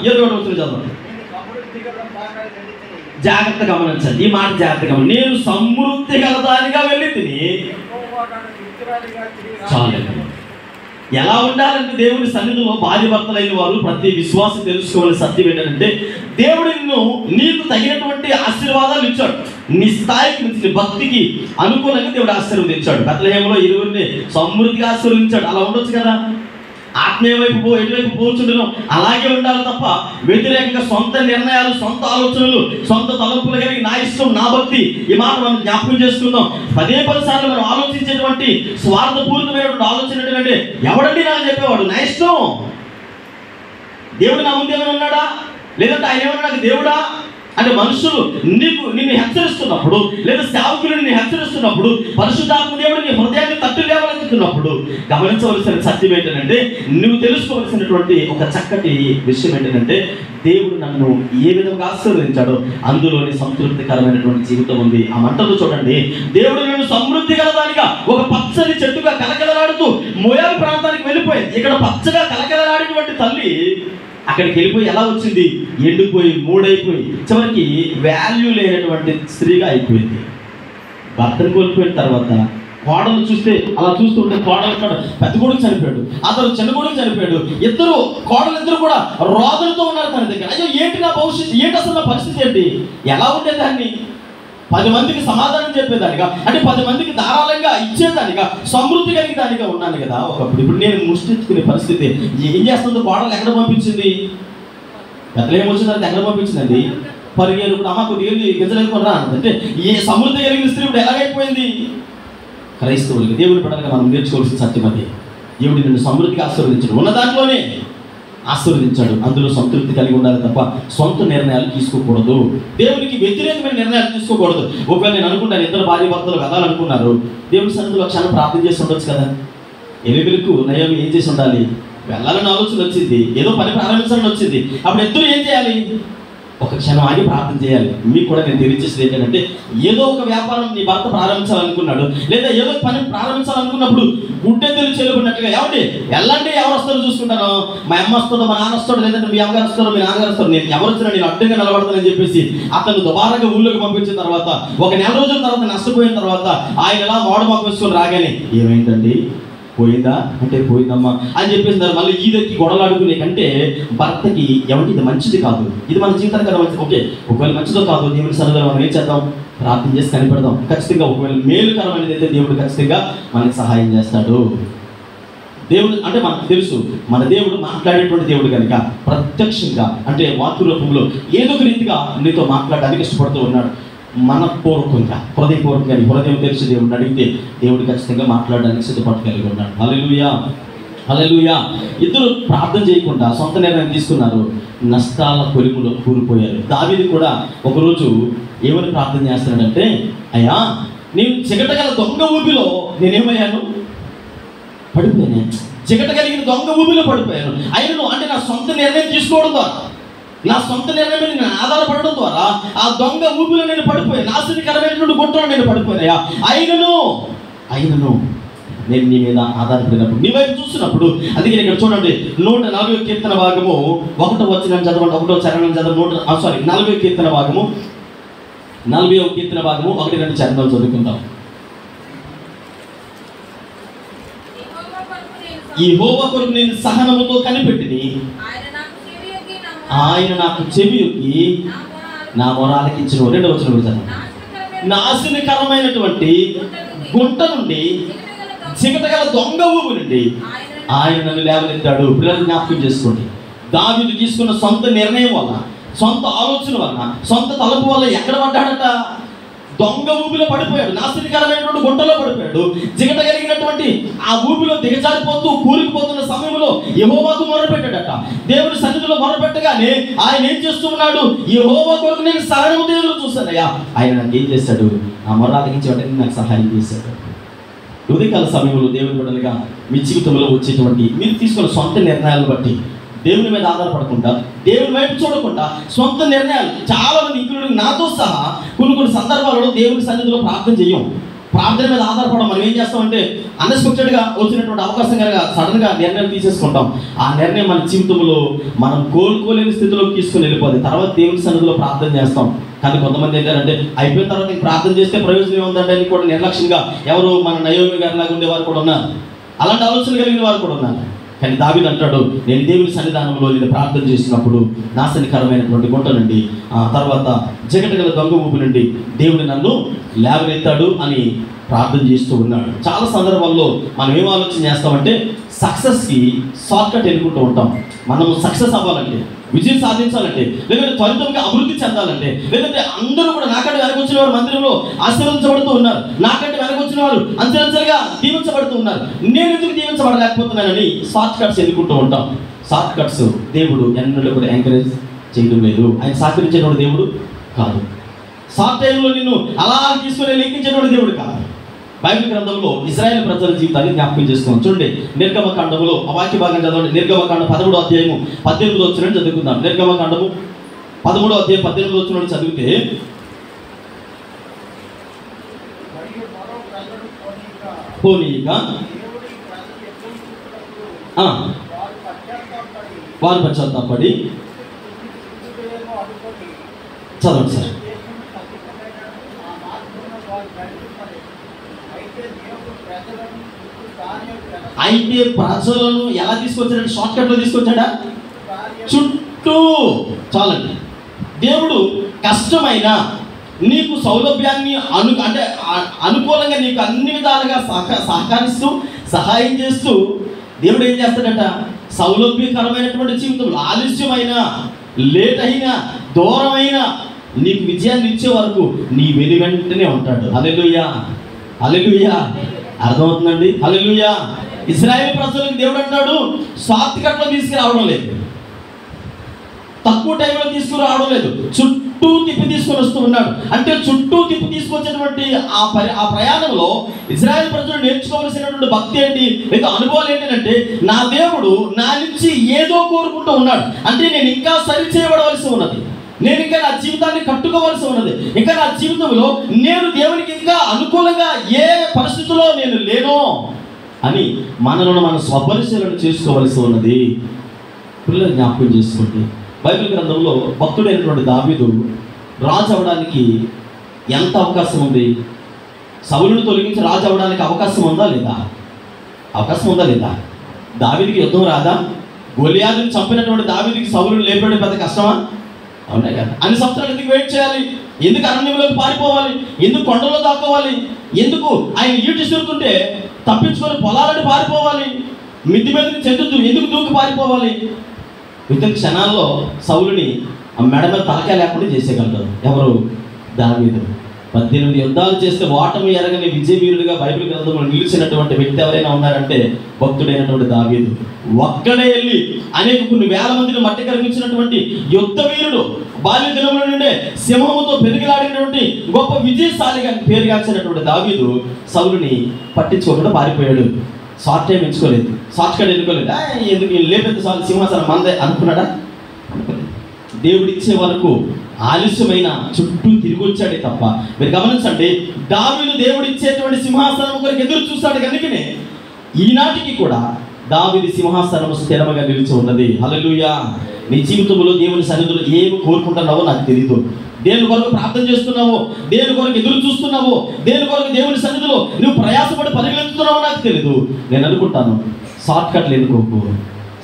21వ వచనం చదవండి. జాగ్రత్త గమనించండి, ఈ మాట జాగ్రత్త గమని. నేను సమృద్ధి గలదానిగా వెళ్ళి తిని చాలు. ఎలా ఉండాలంటే దేవుని సన్నిధిలో భార్య భర్తలైన వారు ప్రతి విశ్వాసం తెలుసుకోవాలని సత్యం ఏంటంటే, దేవుడు నీకు తగినటువంటి ఆశీర్వాదాలు ఇచ్చాడు. నీ స్థాయికి మించి భక్తికి అనుకూలంగా దేవుడు ఆశీర్వదించాడు. బెత్లెహేములో ఇరువురిని సమృద్ధిగా ఆశీర్వదించాడు. అలా ఉండొచ్చు కదా. ఆత్మీయ వైపు ఎటువైపు పోచుండడం అలాగే ఉండాలి తప్ప వ్యతిరేకంగా సొంత నిర్ణయాలు, సొంత ఆలోచనలు, సొంత తలంపులు కలిగి నా ఇష్టం నా భక్తి, ఈ మాట మనం జ్ఞాపకం చేసుకుందాం. 10 సార్లు మనం ఆలోచించేటువంటి స్వార్థపూరితమైనటువంటి ఆలోచన ఏంటంటే, ఎవడండి నాకు చెప్పేవాడు, నా ఇష్టం, దేవుడు నా ముందు ఏమైనా ఉన్నాడా, లేదంటే ఆయన ఏమన్నా నాకు దేవుడా అంటే మనుషులు నిన్ను హెచ్చరిస్తున్నప్పుడు, లేదా సేవకులు నిన్ను హెచ్చరిస్తున్నప్పుడు, పరిశుద్ధాత్మ దేవుడు నీ హృదయాన్ని తట్టు లేవనెత్తుతున్నప్పుడు గమనించవలసిన సత్యం ఏంటంటే, నువ్వు తెలుసుకోవలసినటువంటి ఒక చక్కటి విషయం ఏంటంటే, దేవుడు నన్ను ఏ విధంగా ఆశీర్వదించాడో అందులోని సంతృప్తికరమైనటువంటి జీవితం ఉంది. ఆ మంటలు చూడండి, దేవుడు నన్ను సమృద్ధి గలదానిగా ఒక పచ్చని చెట్టుగా కలకలలాడుతూ మోయాబు ప్రాంతానికి వెళ్ళిపోయింది. ఇక్కడ పచ్చగా కలకలలాడినటువంటి తల్లి అక్కడికి వెళ్ళిపోయి ఎలా వచ్చింది? ఎండిపోయి మూడైపోయి చివరికి వాల్యూ లేనటువంటి స్త్రీగా అయిపోయింది. భర్తను కోల్పోయిన తర్వాత కోడలు చూస్తే అలా చూస్తుంటే కోడలు కూడా పెద్ద కొడుకు చనిపోయాడు, అతను చిన్న కొడుకు చనిపోయాడు. కోడలు ఇద్దరు కూడా రోదనతో ఉన్నారు తన దగ్గర. అయ్యో ఏంటి నా భవిష్యత్తు, ఏంటి అసలు నా పరిస్థితి ఏంటి, ఎలా ఉండేదాన్ని, 10 మందికి సమాధానం చెప్పేదానిగా, అంటే 10 మందికి ధారాళంగా ఇచ్చేదానిగా, సమృద్ధి కలిగేదానిగా ఉన్నాను కదా ఒకప్పుడు. ఇప్పుడు నేను ముష్టించుకునే పరిస్థితి. ఏం చేస్తుందో కోడలు ఎక్కడ పంపించింది? బెత్లెహేము వచ్చిందంటే ఎక్కడ పంపించిందండి? పరిగేరు ఇప్పుడు అమ్మ కొద్దిగా గింజలేకుండా అంటే ఏ సమృద్ధి కలిగిన స్త్రీ ఇప్పుడు ఎలాగైపోయింది? క్రైస్తవులకి దేవుని పడంగా మనం నేర్చుకోవాల్సిన సత్యం అది. దేవుడు నిన్ను సమృద్ధిగా ఆశీర్వదించాడు, ఉన్న దాంట్లోనే ఆశీర్వదించాడు. అందులో సంతృప్తి కలిగి ఉండాలి తప్ప సొంత నిర్ణయాలు తీసుకోకూడదు, దేవునికి వ్యతిరేకమైన నిర్ణయాలు తీసుకోకూడదు. ఒకవేళ నేను అనుకుంటాను ఇద్దరు భార్య భర్తలు వెళ్ళాలనుకున్నారు, దేవుని సన్నిధిలో క్షణం ప్రార్థన చేసి ఉండొచ్చు కదా. ఎలీమెలెకు నయోమి ఏం చేసి ఉండాలి? వెళ్ళాలని ఆలోచన వచ్చింది, ఏదో పని ప్రారంభించాలని వచ్చింది. అప్పుడు ఇద్దరు ఏం చేయాలి? ఒక క్షణం ఆగి ప్రార్థన చేయాలి. మీకు కూడా నేను తెలియజేసేది ఏంటంటే, ఏదో ఒక వ్యాపారం నీ భర్త ప్రారంభించాలనుకున్నాడు, లేదా ఏదో పని ప్రారంభించాలనుకున్నప్పుడు గుడ్డెద్దులు చెల్లుకున్నట్లుగా ఏమండి వెళ్ళండి, ఎవరు వస్తారో చూసుకుంటాను, మా అమ్మ వస్తుందో మా నాన్న వస్తాడు, లేదంటే మీ అమ్మగారు వస్తారో మీ నాన్నగారు వస్తారు, నేను ఎవరు వచ్చినా నేను అడ్డంగా నిలబడతానని చెప్పేసి అతను దుబారాగా ఊళ్ళోకి పంపించిన తర్వాత 1 నెల రోజుల తర్వాత నష్టపోయిన తర్వాత ఆయన ఎలా మోడమాకు వేసుకొని రాగానే ఏమైందండి పోయిందా అంటే పోయిందమ్మా అని చెప్పేసినారు. మళ్ళీ ఈదకి గొడవలాడుకునే కంటే భర్తకి ఏమంటే ఇది మంచిది కాదు, ఇది మన జీవితానికి కదా మంచిది. ఓకే, ఒకవేళ మంచిదో కాదు దేవుని సన్నిధిలో మనం ఏం చేద్దాం, ప్రార్థన చేసి కనిపెడదాం. ఖచ్చితంగా ఒకవేళ మేలుకరమైనది అయితే దేవుడు ఖచ్చితంగా మనకి సహాయం చేస్తాడు. దేవుడు అంటే మనకు తెలుసు, మన దేవుడు మాట్లాడేటువంటి దేవుడు కనుక ప్రత్యక్షంగా అంటే వాక్య రూపంలో ఏదో ఒక రీతిగా నీతో మాట్లాడడానికి ఇష్టపడుతూ ఉన్నాడు. మనపూర్వకంగా హృదయపూర్వకంగా హృదయం తెలిసి దేవుడిని అడిగితే దేవుడు ఖచ్చితంగా మాట్లాడడానికి సిద్ధపట్టు కలిగి ఉన్నాడు. హల్లెలూయా, హల్లెలూయా. ఇద్దరు ప్రార్థన చేయకుండా సొంత నిర్ణయం తీసుకున్నారు, నష్టాల కొలిములో కూలిపోయారు. దావీదు కూడా ఒకరోజు ఏమని ప్రార్థన చేస్తున్నాడంటే, అయ్యా నేను చిగటగల దొంగ ఊపిలో నేనేమయ్యాను, పడిపోయాను, చిగట కలిగిన దొంగ ఊపిలో పడిపోయాను. అయినను అంటే నా సొంత నిర్ణయం తీసుకోవడం ద్వారా, నా సొంత నిర్ణయం మీద నేను ఆధారపడడం ద్వారా ఆ దొంగ ఊపిలో నేను పడిపోయాను, నాశనకరమైనటువంటి గుంటలో నేను పడిపోయాయా. అయినను నేను నీ మీద ఆధారపడినప్పుడు, నీ వైపు చూసినప్పుడు. అందుకే ఇక్కడ చూడండి 140వ కీర్తన భాగము 1వ వచనం చదవండి, 1వ చరణం చదవండి. 40వ కీర్తన భాగము 40వ కీర్తన భాగము 1-2 చరణాలు చదువుకుందాం. యెహోవా కొరకు నేను సహనముతో కనిపెట్టిని, ఆయన నాకు చెవియొగ్గి నా మొర ఆలకించును. 2వ వచనం చదవండి. నాశనకరమైనటువంటి గుంట నుండి, చిగటగల దొంగ ఊపు నుండి ఆయన నన్ను లేవనెత్తాడు. పిల్లలు జ్ఞాపకం చేసుకోండి, దావీదు తీసుకున్న సొంత నిర్ణయం వల్ల, సొంత ఆలోచన వల్ల, సొంత తలపు వల్ల ఎక్కడ పడ్డాడట, దొంగ ఊపిలో పడిపోయాడు, నాశనకరమైనటువంటి గుంటలో పడిపోయాడు. జిగట కలిగినటువంటి ఆ ఊపిలో దిగజారిపోతూ కూలిపోతున్న సమయంలో యెహోవాకు మొరపెట్టాడట. దేవుని సన్నిధిలో మొరపెట్టగానే ఆయన ఏం చేస్తూ ఉన్నాడు, యెహోవా కొరకు నేను సహాయంతో ఎదురు చూస్తానయ్యా. ఆయన నాకు ఏం చేశాడు, ఆ మొర ఆలకించి వెంటనే నాకు సహాయం చేశాడు. ఉదయకాల సమయంలో దేవుని బిడ్డలుగా మీ జీవితంలో వచ్చేటువంటి మీరు తీసుకున్న సొంత నిర్ణయాలను బట్టి దేవుని మీద ఆధారపడకుండా, దేవుని వైపు చూడకుండా సొంత నిర్ణయాలు, చాలా మంది ఇంక్లూడింగ్ నాతో సహా కొన్ని సందర్భాలలో దేవుని సన్నిధిలో ప్రార్థన చేయం. ప్రార్థన మీద ఆధారపడడం మనం ఏం చేస్తామంటే అన్ఎక్స్పెక్టెడ్గా వచ్చినటువంటి అవకాశం కనుక సడన్గా నిర్ణయం తీసేసుకుంటాం. ఆ నిర్ణయం మన జీవితంలో మనం కోలుకోలేని స్థితిలోకి తీసుకుని వెళ్ళిపోతుంది. తర్వాత దేవుని సన్నిధిలో ప్రార్థన చేస్తాం. కానీ కొంతమంది ఏంటంటే అయిపోయిన తర్వాత నేను ప్రార్థన చేస్తే ప్రయోజనం ఏముందంటే అని కూడా నిర్లక్ష్యంగా ఎవరు మన నయోమి గారి లాగా ఉండేవారు కూడా ఉన్నారు, అలాంటి ఆలోచన కలిగిన వారు కూడా ఉన్నారు. కానీ దావీదు అంటాడు, నేను దేవుని సన్నిధానంలో నేను ప్రార్థన చేసినప్పుడు నాశనకరమైనటువంటి గుంట నుండి, ఆ తర్వాత జగటగల దొంగ ఊపు నుండి దేవుడు నన్ను లేవనెత్తాడు అని ప్రార్థన చేస్తూ ఉన్నాడు. చాలా సందర్భాల్లో మనం ఏం ఆలోచన చేస్తామంటే సక్సెస్కి షార్ట్కట్ ఎన్నుకుంటూ ఉంటాం. మనము సక్సెస్ అవ్వాలంటే, విజయం సాధించాలంటే, లేదంటే త్వరితంగా అభివృద్ధి చెందాలంటే, లేదంటే అందరూ కూడా నాకంటే వెనక వచ్చిన వారు మందిరంలో ఆశీర్వదించబడుతూ ఉన్నారు, నాకంటే వెనక వచ్చిన వారు అంచెలంచెలుగా దీవించబడుతూ ఉన్నారు, నేను ఎందుకు దీవించబడలేకపోతున్నానని షార్ట్ కట్స్ ఎన్నుకుంటూ ఉంటాం. షార్ట్ కట్స్ దేవుడు ఎన్నడూ కూడా ఎంకరేజ్ చేయడం లేదు. ఆయన సహకరించేటువంటి దేవుడు కాదు. షార్ట్ టైంలో నిన్ను అలా తీసుకుని లెక్కించేటువంటి దేవుడు కాదు. బైబిల్ గ్రంథంలో ఇశ్రాయేలు ప్రజల జీవితాన్ని జ్ఞాపకం చేసుకున్నాం. చూడండి, నిర్గమకాండములో ఆ వాక్య భాగం చదవండి. నిర్గమకాండం 13వ అధ్యాయము 18వ వచనం చదువుకుందాం. నిర్గమకాండము 13వ అధ్యాయం 18వ వచనం చదివితే, పోనీగా వారు పశ్చాత్తాపడి, చదవండి సార్. అయితే ప్రజలను ఎలా తీసుకొచ్చాడంటే షార్ట్ కట్లో తీసుకొచ్చాడా, చుట్టూ. చాలండి, దేవుడు కష్టమైన నీకు సౌలభ్యాన్ని అంటే అనుకూలంగా నీకు అన్ని విధాలుగా సహకరిస్తూ సహాయం చేస్తూ దేవుడు ఏం చేస్తాడట, సౌలభ్యకరమైనటువంటి జీవితంలో ఆలస్యమైన, లేట్ అయినా, దూరమైన నీకు విజయాన్ని ఇచ్చే వరకు నీ వెనువెంటనే ఉంటాడు. హల్లెలూయా, హల్లెలూయా. అర్థమవుతుందండి? హల్లెలూయా. ఇశ్రాయేలు ప్రజలకు దేవుడు అంటాడు, షార్ట్ కట్లో తీసుకురావడం లేదు, తక్కువ టైంలో తీసుకురావడం లేదు, చుట్టూ తిప్పి తీసుకొని వస్తూ ఉన్నాడు. అంటే చుట్టూ తిప్పి తీసుకొచ్చేటువంటి ఆ ప్రయాణంలో ఇశ్రాయేలు ప్రజలు నేర్చుకోవాల్సినటువంటి భక్తి ఏంటి, లేదా అనుభవాలు ఏంటంటే, నా దేవుడు నా నుంచి ఏదో కోరుకుంటూ ఉన్నాడు. అంటే నేను ఇంకా సరి చేయబడవలసి ఉన్నది, నేను ఇంకా నా జీవితాన్ని కట్టుకోవలసి ఉన్నది, ఇంకా నా జీవితంలో నేను దేవునికి ఇంకా అనుకూలంగా ఏ పరిస్థితుల్లో నేను లేనో అని మనలను మనం స్వపరిశీలన చేసుకోవలసి ఉన్నది. పిల్లలు జ్ఞాపకం చేసుకోండి, బైబిల్ గ్రంథంలో భక్తుడైనటువంటి దావీదు రాజు అవడానికి ఎంత అవకాశం ఉంది? సౌలును తొలగించి రాజు అవడానికి అవకాశం ఉందా లేదా? అవకాశం ఉందా లేదా? దావీదుకి యుద్ధం రాదా? గొలియాతుని చంపినటువంటి దావీదుకి సౌలుని లేపడం పెద్ద కష్టమా? అవునా కదా? అన్ని సంవత్సరాలు ఎందుకు వెయిట్ చేయాలి? ఎందుకు అరణ్యంలోకి పారిపోవాలి? ఎందుకు కొండలో దాక్కోవాలి? ఎందుకు ఆయన ఈటి సురుతుంటే తప్పించుకొని పొలాలని పారిపోవాలి? మిద్ది మీదకి చెందుతూ ఎందుకు దూకి పారిపోవాలి? విత్ క్షణాల్లో సౌలుని ఆ మెడ మీద తలకాయ లేకుండా చేసేయగలరు. ఎవరు? దావీదు. 18 యుద్ధాలు చేస్తే ఓటమి ఎరగని విజయవీరుడిగా బైబిల్ గ్రంథంలో నిలిచినటువంటి వ్యక్తి ఎవరైనా ఉన్నారంటే భక్తుడైనటువంటి దావీదు. ఒక్కడే వెళ్ళి అనేక కొన్ని వేల మందిని మట్టి కనిపించినటువంటి యుద్ధ వీరుడు, బాల్య దినముల నుండే సింహముతో పెరిగిలాడినటువంటి గొప్ప విజయశాలిగా పేరుగాల్చినటువంటి దావీదు సౌలుని పట్టించుకోకుండా పారిపోయాడు. షార్ట్ టైం ఎంచుకోలేదు, షార్ట్ కట్ ఎన్నుకోలేదు. ఎందుకు లేపెత్త సింహాసనం మందే అనుకున్నాడా? దేవుడిచ్చే వరకు ఆలస్యమైన చుట్టూ తిరిగి వచ్చాడే తప్ప. మీరు గమనించండి, దావీదు దేవుడిచ్చేటువంటి సింహాసనం కొరకు ఎదురు చూస్తాడు కనుకనే ఈనాటికి కూడా దావీదు సింహాసనం స్థిరముగా నిలిచి ఉన్నది. హల్లెలూయా. నీ జీవితంలో దేవుని సన్నిధిలో ఏమి కోరుకుంటున్నావో నాకు తెలియదు. దేని కొరకు ప్రార్థన చేస్తున్నావో, దేని కొరకు ఎదురు చూస్తున్నావో, దేని కొరకు దేవుని సన్నిధిలో నువ్వు ప్రయాసపడి పరిగెత్తుతున్నావో నాకు తెలియదు. నేను అనుకుంటాను, షార్ట్ కట్లు ఎన్నుకోకు.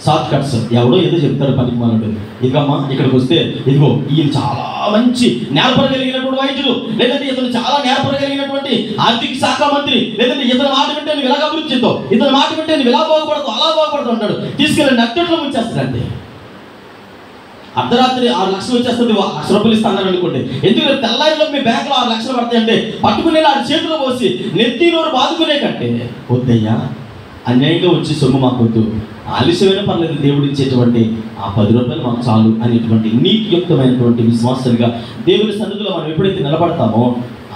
షార్ట్ కట్స్ ఎవడో ఏదో చెప్తాడు పనికిమాలుడు. ఇకమ్మా ఇక్కడికి వస్తే ఇదిగో ఈయన చాలా మంచి నేర్పరగలిగినటువంటి వైద్యులు, లేదంటే ఇతను చాలా నేర్పరగలిగినటువంటి ఆర్థిక శాఖ మంత్రి, లేదంటే ఇతని మాట వింటే నువ్వు ఇలాగ అభివృద్ధి చెందావు, ఇతని మాట వింటే నువ్వు ఇలా బాగుపడతావు, అలా బాగుపడతావు అంటాడు. తీసుకెళ్ళి నట్టట్లో ముంచేస్తాడంటే అర్ధరాత్రి 6 లక్షలు వచ్చేస్తుంది, 1 లక్ష రూపాయలు ఇస్తాను అనుకోండి. ఎందుకంటే తెల్లారిలో మీ బ్యాంకులో 6 లక్షలు పడతాయి అంటే పట్టుకునే ఆ చేతిలో పోసి నెత్తి నోరు బాదుకునే కంటే వద్దయ్యా, అన్యాయంగా వచ్చి సొమ్ము మాకొద్దు, ఆలస్యమైన పర్లేదు, దేవుడు ఇచ్చేటువంటి ఆ 10 రూపాయలు మాకు చాలు అనేటువంటి నీతియుక్తమైనటువంటి విశ్వాసాలుగా దేవుని సన్నిధిలో మనం ఎప్పుడైతే నిలబడతామో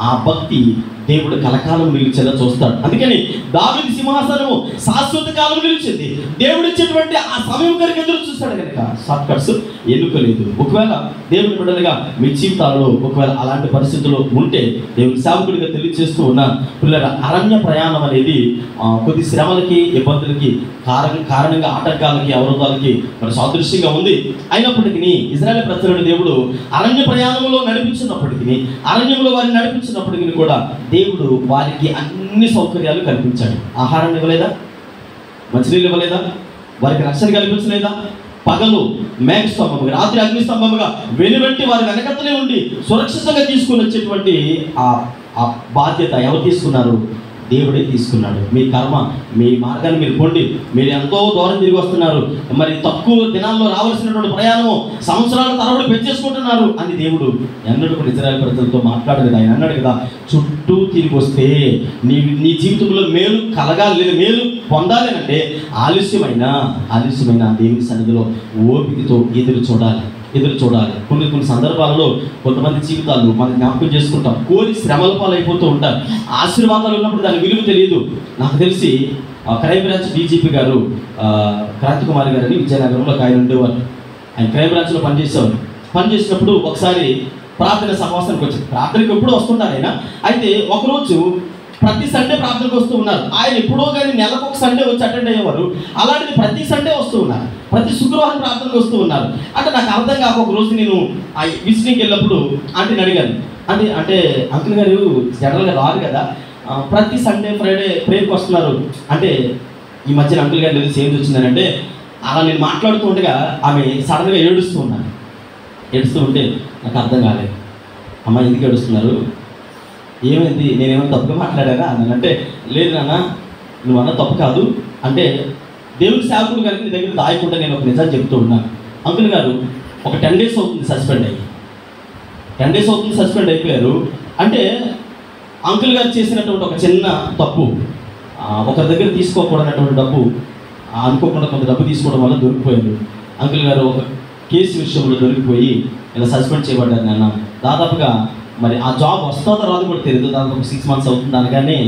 ఆ భక్తి దేవుడు కలకాలం నిలిచేలా చూస్తాడు. అందుకని దావీదు సింహాసనము శాశ్వత కాలం నిలిచింది. దేవుడు ఇచ్చేటువంటి ఆ సమయం కనుక ఎదురు చూస్తాడు కనుక షార్ట్ కట్స్ ఎన్నుకోలేదు. ఒకవేళ దేవుని బిడ్డలుగా మీ జీవితాల్లో ఒకవేళ అలాంటి పరిస్థితుల్లో ఉంటే దేవుని సేవకుడిగా తెలియజేస్తూ ఉన్న పిల్లల అరణ్య ప్రయాణం అనేది కొద్ది శ్రమలకి, ఇబ్బందులకి కారణంగా ఆటంకాలకి, అవరోధాలకి మరి సాదృశ్యంగా ఉంది. అయినప్పటికీ ఇశ్రాయేలు ప్రజలను దేవుడు అరణ్య ప్రయాణంలో నడిపించినప్పటికీ, అరణ్యంలో వారిని నడిపించినప్పటికీ కూడా దేవుడు వారికి అన్ని సౌకర్యాలు కల్పించాడు. ఆహారం ఇవ్వలేదా? మంచినీళ్ళు ఇవ్వలేదా? వారికి రక్షణ కల్పించలేదా? పగలు మేఘస్తంభముగా, రాత్రి అగ్నిస్తంభముగా వెనువెంటి వారి వెనకతలే ఉండి సురక్షితంగా తీసుకుని వచ్చేటువంటి ఆ బాధ్యత ఎవరు తీసుకున్నారు? దేవుడే తీసుకున్నాడు. మీ కర్మ, మీ మార్గాన్ని మీరు పొండి, మీరు ఎంతో దూరం తిరిగి వస్తున్నారు, మరి తక్కువ దినాల్లో రావాల్సినటువంటి ప్రయాణము సంవత్సరాల తరబడి పెంచేసుకుంటున్నారు అని దేవుడు ఎన్నడూ కూడా ఇశ్రాయేలు ప్రజలతో మాట్లాడలేదు. ఆయన అన్నాడు కదా, చుట్టూ తిరిగి వస్తే నీ జీవితంలో మేలు కలగాలి, లేదా మేలు పొందాలి అంటే ఆలస్యమైన దేవుని సన్నిధిలో ఓపికతో ఎదురు చూడాలి. కొన్ని సందర్భాలలో కొంతమంది జీవితాలు మనం జ్ఞాపకం చేసుకుంటాం, కోరి శ్రమల పాలైపోతూ ఉంటారు. ఆశీర్వాదాలు ఉన్నప్పుడు దాని విలువ తెలియదు. నాకు తెలిసి క్రైమ్ బ్రాంచ్ డీజీపీ గారు క్రాంతి కుమార్ గారని విజయనగరంలో ఆయన ఉండేవారు. ఆయన క్రైమ్ బ్రాంచ్లో పనిచేసినప్పుడు ఒకసారి ప్రార్థన సమావేశానికి వచ్చింది. ప్రార్థనకి ఎప్పుడూ వస్తుంటారు ఆయన. అయితే ఒకరోజు ప్రతి సండే ప్రార్థనకు వస్తూ ఉన్నారు. ఆయన ఎప్పుడో కానీ నెలకు ఒక సండే వచ్చి అటెండ్ అయ్యేవారు. అలాంటిది ప్రతి సండే వస్తూ ఉన్నారు, ప్రతి శుక్రవారం ప్రార్థనకు వస్తూ ఉన్నారు. అంటే నాకు అర్థం కాక ఒక రోజు నేను ఆ విజిటింగ్కి వెళ్ళినప్పుడు ఆంటీని అడిగాను, అంటే అంకుల్ గారు జనరల్గా రారు కదా, ప్రతి సండే ఫ్రైడే ప్రేయర్కి వస్తున్నారు అంటే ఈ మధ్యన అంకుల్ గారు తెలిసి ఏం వచ్చిందని అంటే, అలా నేను మాట్లాడుతూ ఉండగా ఆమె సడన్గా ఏడుస్తూ ఉంటే నాకు అర్థం కాలేదు. అమ్మ ఎందుకు ఏడుస్తున్నారు, ఏమైంది, నేనేమైనా తప్పుగా మాట్లాడానా అన్నానంటే, లేదు నాన్న నువ్వు అన్న తప్పు కాదు, అంటే దేవుడి సేవకుడు కనుక నీ దగ్గర దాయకుండా నేను ఒక నిజాన్ని చెప్తూ ఉన్నాను. అంకుల్ గారు ఒక 10 days అవుతుంది సస్పెండ్ అయ్యి, 10 days అవుతుంది సస్పెండ్ అయిపోయారు. అంటే అంకుల్ గారు చేసినటువంటి ఒక చిన్న తప్పు, ఒకరి దగ్గర తీసుకోకూడనటువంటి డబ్బు అనుకోకుండా కొంత డబ్బు తీసుకోవడం వల్ల దొరికిపోయారు. అంకుల్ గారు ఒక కేసు విషయంలో దొరికిపోయి ఇలా సస్పెండ్ చేయబడ్డారు నాన్న. దాదాపుగా మరి ఆ జాబ్ వస్తుందో రాదు కూడా తెలియదు, దాదాపు 6 months అవుతుంది అనగానే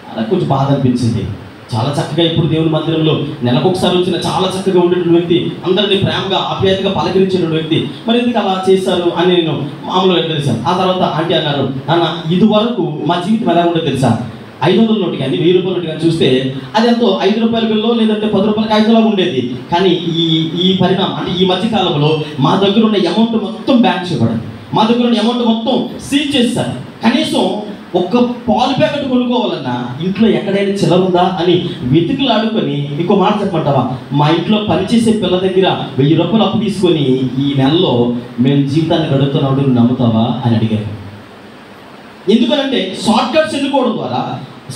అలా కొంచెం బాధ అనిపించింది. చాలా చక్కగా ఇప్పుడు దేవుని మందిరంలో నెలకొకసారి వచ్చిన చాలా చక్కగా ఉండేటువంటి వ్యక్తి, అందరినీ ప్రేమగా ఆప్యాయతగా పలకరించేటువంటి వ్యక్తి, మరి ఎందుకు అలా చేశారు అని నేను మామూలుగా తెలిసాను. ఆ తర్వాత ఆంటీ అన్నారు, నాన్న ఇది వరకు మా జీవితం ఎలా ఉండేది తెలుసా, 500 నోటు కానీ 1000 రూపాయల నోటు కానీ చూస్తే అది ఎంతో 5 రూపాయల బిల్లో లేదంటే 10 రూపాయల కాగితంలో ఉండేది. కానీ ఈ పరిణామం అంటే ఈ మధ్యకాలంలో మా దగ్గర ఉన్న అమౌంట్ మొత్తం బ్యాంక్ చేయబడింది, మా దగ్గర ఉన్న అమౌంట్ మొత్తం సీజ్ చేస్తారు. కనీసం ఒక్క పాలు ప్యాకెట్ కొనుక్కోవాలన్నా ఇంట్లో ఎక్కడైనా చిల్లర ఉందా అని వెతుకులాడుకొని, ఇంకో మాట చెప్పమంటావా, మా ఇంట్లో పనిచేసే పిల్ల దగ్గర 1000 రూపాయలు అప్పు తీసుకొని ఈ నెలలో మేము జీవితాన్ని గడుపుతున్నాడు, నువ్వు నమ్ముతావా అని అడిగారు. ఎందుకనంటే షార్ట్ కట్స్ ఎన్నుకోవడం ద్వారా,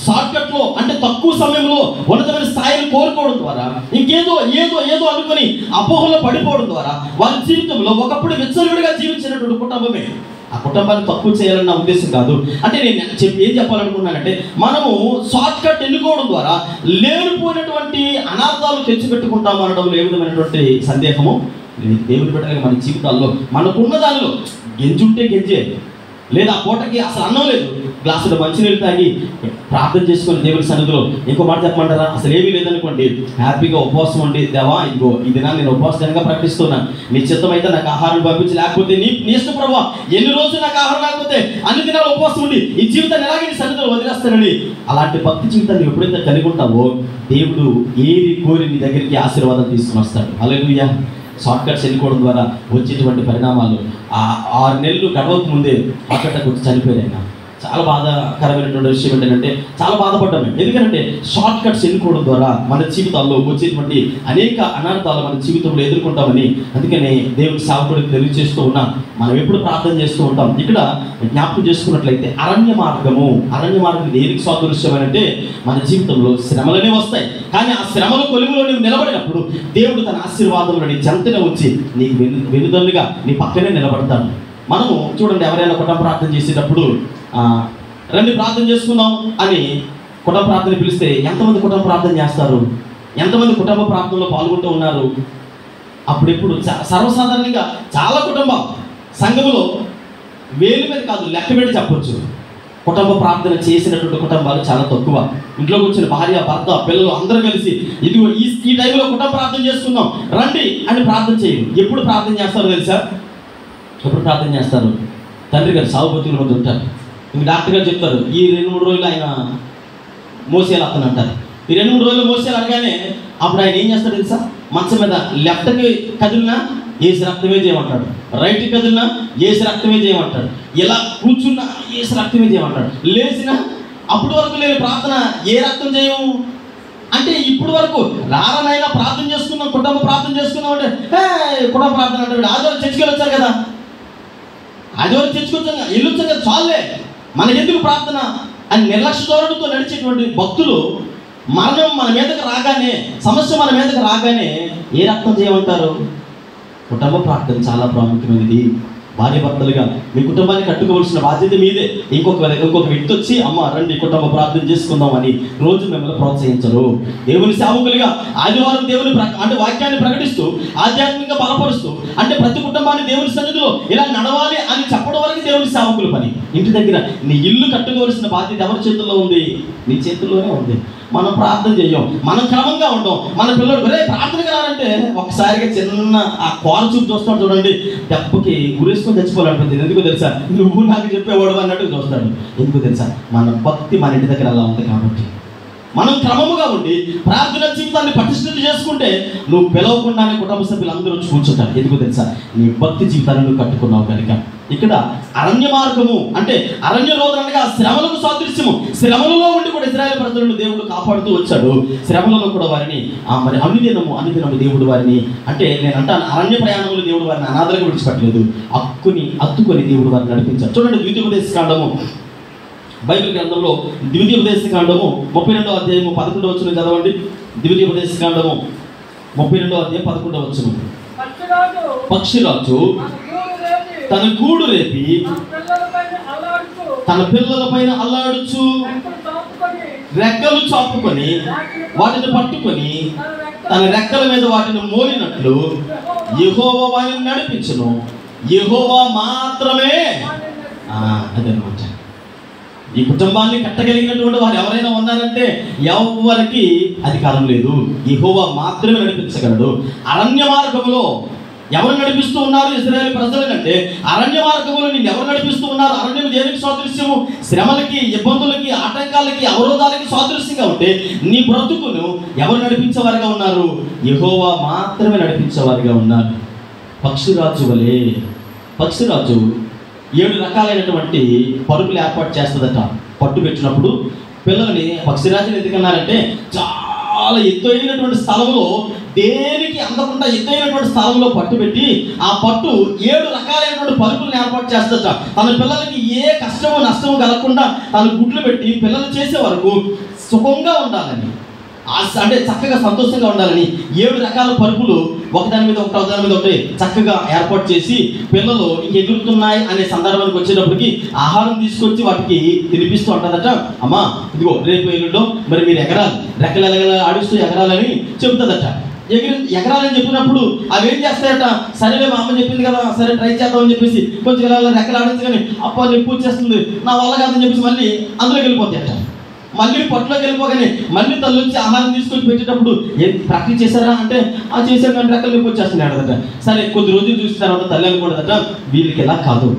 షార్ట్ కట్లో అంటే తక్కువ సమయంలో ఉన్నతమైన స్థాయిని కోరుకోవడం ద్వారా, ఇంకేదో ఏదో ఏదో అనుకుని అపోహలో పడిపోవడం ద్వారా వారి జీవితంలో ఒకప్పుడు విచ్చలవిడిగా జీవించినటువంటి కుటుంబమే. ఆ కుటుంబాన్ని తక్కువ చేయాలన్న ఉద్దేశం కాదు. అంటే నేను ఏం చెప్పాలనుకున్నానంటే, మనము షార్ట్ కట్ ఎన్నుకోవడం ద్వారా లేనిపోయినటువంటి అనార్థాలు తెచ్చిపెట్టుకుంటాము అనడంలో ఏ విధమైనటువంటి సందేహము లేదు. దేవుని బిడ్డగా మన జీవితాల్లో మనకున్న దానిలో గెంజుంటే గెంజే, లేదా ఆ పూటకి అసలు అన్నం లేదు, గ్లాసులో మంచినీళ్ళు తాగి ప్రార్థన చేసుకుని దేవుని సన్నిధిలో, ఇంకో మాట చెప్పమంటారా, అసలు ఏమీ లేదనుకోండి, హ్యాపీగా ఉపవాసం ఉండి, దేవా ఇదిగో ఈ దినాన్ని నేను ఉపవాసంగా ప్రకటిస్తున్నాను, నీ చిత్తం అయితే నాకు ఆహారం పంపించి, లేకపోతే నీ ఇష్టం ప్రభువా, ఎన్ని రోజులు నాకు ఆహారం లేకపోతే అన్ని దినాలు ఉపవాసం ఉండి ఈ జీవితాన్ని ఎలాగే నీ సన్నిధిలో వదిలేస్తానని, అలాంటి భక్తి జీవితాన్ని ఎప్పుడైతే కలిగి ఉంటావో దేవుడు ఏది కోరి నీ దగ్గరికి ఆశీర్వాదం తీసుకుని వస్తాడు. హల్లెలూయా. షార్ట్ కట్స్ ఎన్నుకోవడం ద్వారా వచ్చేటువంటి పరిణామాలు, 6 నెలలు గడవక ముందే హార్ట్ వచ్చి చనిపోయారు ఆయన. చాలా బాధాకరమైనటువంటి విషయం ఏంటంటే, చాలా బాధపడ్డాము. ఎందుకంటే షార్ట్ కట్స్ ఎన్నుకోవడం ద్వారా మన జీవితాల్లో వచ్చేటువంటి అనేక అనార్థాలు మన జీవితంలో ఎదుర్కొంటామని, అందుకనే దేవుని సేవకుడికి తెలియజేస్తూ ఉన్నాం. మనం ఎప్పుడు ప్రార్థన చేస్తూ ఉంటాం. ఇక్కడ జ్ఞాపకం చేసుకున్నట్లయితే అరణ్య మార్గం దేనికి సాదృశ్యమనంటే, మన జీవితంలో శ్రమలనే వస్తాయి, కానీ ఆ శ్రమల కొలువులో నువ్వు నిలబడినప్పుడు దేవుడు తన ఆశీర్వాదంలో నీ చెంతన వచ్చి నీకు వెనుదన్నుగా నీ పక్కనే నిలబడతాడు. మనము చూడండి, ఎవరైనా కుటుంబ ప్రార్థన చేసేటప్పుడు రండి ప్రార్థన చేసుకుందాం అని కుటుంబ ప్రార్థన పిలిస్తే ఎంతమంది కుటుంబ ప్రార్థన చేస్తారు? ఎంతమంది కుటుంబ ప్రార్థనలో పాల్గొంటూ ఉన్నారు? అప్పుడెప్పుడు సర్వసాధారణంగా చాలా కుటుంబం సంఘములో వేలు మీద కాదు లెక్క పెట్టి చెప్పొచ్చు, కుటుంబ ప్రార్థన చేసినటువంటి కుటుంబాలు చాలా తక్కువ. ఇంట్లోకి వచ్చిన భార్య, భర్త, పిల్లలు అందరూ కలిసి ఇదిగో ఈ టైంలో కుటుంబ ప్రార్థన చేసుకుందాం రండి అని ప్రార్థన చేయరు. ఎప్పుడు ప్రార్థన చేస్తారో తెలుసా? ఎప్పుడు ప్రార్థన చేస్తారు? తండ్రి గారు సాగు బతుకుల మధ్య ఉంటారు. ఇంక డాక్టర్ గారు చెప్తారు, ఈ 2-3 రోజులు ఆయన మోసేయాలి అతను అంటారు. ఈ 2-3 రోజులు మోసేయాలి అనగానే అప్పుడు ఆయన ఏం చేస్తాడు తెలుసా? మంచం మీద లెఫ్ట్కి కదిలినా ఏసు రక్తమే చేయమంటాడు, రైట్కి కదిలినా ఏసు రక్తమే చేయమంటాడు, ఇలా కూర్చున్నా ఏసు రక్తమే చేయమంటాడు, లేచినా అప్పటి వరకు లేని ప్రార్థన ఏ రక్తం చేయము అంటే, ఇప్పుడు వరకు రారనైనా ప్రార్థన చేసుకున్నాం, కుటుంబ ప్రార్థన చేసుకున్నాం అంటే కుటుంబ ప్రార్థన అంటే ఆదివారం చర్చికి వచ్చారు కదా, ఆదివారం చర్చికొచ్చాం వెళ్ళొచ్చాం కదా, చాలే మనకెందుకు ప్రార్థన అని నిర్లక్ష్య ధోరణితో నడిచేటువంటి భక్తులు మరణం మన మీదకి రాగానే, సమస్య మన మీదకి రాగానే ఏ రక్తం చేయమంటారు? కుటుంబ ప్రార్థన చాలా ప్రాముఖ్యమైనది. భార్య భర్తలుగా మీ కుటుంబాన్ని కట్టుకోవాల్సిన బాధ్యత మీదే. ఇంకొక వ్యక్తి వచ్చి అమ్మ రండి కుటుంబ ప్రార్థన చేసుకుందాం అని రోజు మిమ్మల్ని ప్రోత్సహించరు. దేవుని సేవకులుగా ఆదివారం దేవుని అంటే వాక్యాన్ని ప్రకటిస్తూ ఆధ్యాత్మికంగా బలపరుస్తూ, అంటే ప్రతి కుటుంబాన్ని దేవుని సన్నిధిలో ఇలా నడవాలి అని చెప్పడం వరకు దేవుని సేవకుల పని. ఇంటి దగ్గర నీ ఇల్లు కట్టుకోవాల్సిన బాధ్యత ఎవరి చేతుల్లో ఉంది? నీ చేతుల్లోనే ఉంది. మనం ప్రార్థన చెయ్యం, మనం క్రమంగా ఉంటాం. మన పిల్లలు ఒరే ప్రార్థనకి రానంటే ఒకసారిగా చిన్న ఆ కోర చూపు చూస్తాడు చూడండి, దెబ్బకి గురేసుకొని చచ్చిపోవాలనిపించింది. ఎందుకు తెలుసా? నువ్వు నాకు చెప్పేవాడు అన్నట్టు చూస్తాడు. ఎందుకు తెలుసా? మన భక్తి మన ఇంటి దగ్గర అలా ఉంది కాబట్టి. మనం క్రమముగా ఉండి ప్రార్థన జీవితాన్ని పటిష్ఠత చేసుకుంటే నువ్వు పిలవకుండానే కుటుంబ సభ్యులు అందరూ వచ్చి కూర్చుంటారు. ఎందుకు తెలుసా? నీ భక్తి జీవితాన్ని నువ్వు కట్టుకున్నావు కనుక. ఇక్కడ అరణ్య మార్గము అంటే అరణ్య రోధన అనగా శ్రమలకు సాదృశ్యము. శ్రమలలో ఉండి కూడా ఇశ్రాయేలు ప్రజలను దేవుడు కాపాడుతూ వచ్చాడు. శ్రమలలో కూడా వారిని మరి అనుదినము దేవుడు వారిని, అంటే నేను అంటాను, అరణ్య ప్రయాణంలో దేవుడు వారిని అనాథలుగా విడిచిపెట్టలేదు, అత్తుకొని దేవుడు వారిని నడిపించాడు. చూడండి, ద్వితీయోపదేశకాండము బైబిల్ గ్రంథంలో ద్వితీయోపదేశకాండము 32వ అధ్యాయము 11వ వచనం చదవండి. ద్వితీయోపదేశకాండము 32వ అధ్యాయం 11వ వచనం. పక్షిరాజు తన గూడు రేపి తన పిల్లల పైన అల్లాడుచు రెక్కలు చాపుకొని వాటిని పట్టుకొని తన రెక్కల మీద వాటిని మోలినట్లు యెహోవా వారిని నడిపించును. యెహోవా మాత్రమే అదనమాట. ఈ కుటుంబాన్ని కట్టగలిగినటువంటి వారు ఎవరైనా ఉన్నారంటే ఎవరికి అధికారం లేదు. యెహోవా మాత్రమే నడిపించగలడు. అరణ్య మార్గంలో ఎవరు నడిపిస్తూ ఉన్నారు? ఇశ్రాయేలు ప్రజల కంటే అరణ్య మార్గంలో నిన్ను ఎవరు నడిపిస్తూ ఉన్నారు? అరణ్యం దేనికి సాదృశ్యము? శ్రమలకి, ఇబ్బందులకి, ఆటంకాలకి, అవరోధాలకి సాదృశ్యంగా ఉంటే నీ బ్రతుకును ఎవరు నడిపించేవారుగా ఉన్నారు? యెహోవా మాత్రమే నడిపించేవారుగా ఉన్నారు. పక్షిరాజు వలె పక్షిరాజు 7 రకాలైనటువంటి పరుపులు ఏర్పాటు చేస్తుందట. పట్టు పెట్టినప్పుడు పిల్లల్ని పక్షిరాజుని ఎందుకన్నారంటే చాలా ఎత్తైనటువంటి స్థలంలో, దేనికి అందకుండా ఎత్తైనటువంటి స్థలంలో పట్టు పెట్టి ఆ పట్టు 7 రకాలైనటువంటి పరుపులను ఏర్పాటు చేస్తట. తన పిల్లలకి ఏ కష్టము నష్టము కలగకుండా తను గుడ్లు పెట్టి పిల్లలు చేసే వరకు సుఖంగా ఉండాలని, అంటే చక్కగా సంతోషంగా ఉండాలని 7 రకాల పరుపులు ఒకదాని మీద ఒకటి చక్కగా ఏర్పాటు చేసి పిల్లలు ఎగురుతున్నాయి అనే సందర్భానికి వచ్చేటప్పటికి ఆహారం తీసుకొచ్చి వాటికి తినిపిస్తూ ఉంటుందట. అమ్మా ఇదిగో రేపు ఎగురులో మరి మీరు ఎగరాలి, రెక్కలు ఆడిస్తూ ఎగరాలని చెబుతుందట. ఎగరాలని చెప్పినప్పుడు అవి ఏం చేస్తాయట, సరేలే మా అమ్మ చెప్పింది కదా, సరే ట్రై చేద్దామని చెప్పేసి కొంచెం రెక్కలు ఆడించి కానీ అప్ప నొప్పి వచ్చేస్తుంది, నా వల్ల కాదని చెప్పేసి మళ్ళీ అందులోకి వెళ్ళిపోతాయట. మళ్ళీ పట్టులోకి వెళ్ళిపోగానే మళ్ళీ తల్లి వచ్చి ఆహారం తీసుకొని పెట్టేటప్పుడు ఏం ప్రాక్టీస్ చేశారా అంటే చేశాను కానీ రెక్కలు నొప్పి వచ్చేస్తున్నాయి అడదట. సరే కొద్ది రోజులు చూసిన తర్వాత తల్లి అనుకోడదట, వీళ్ళకి ఇలా కాదు,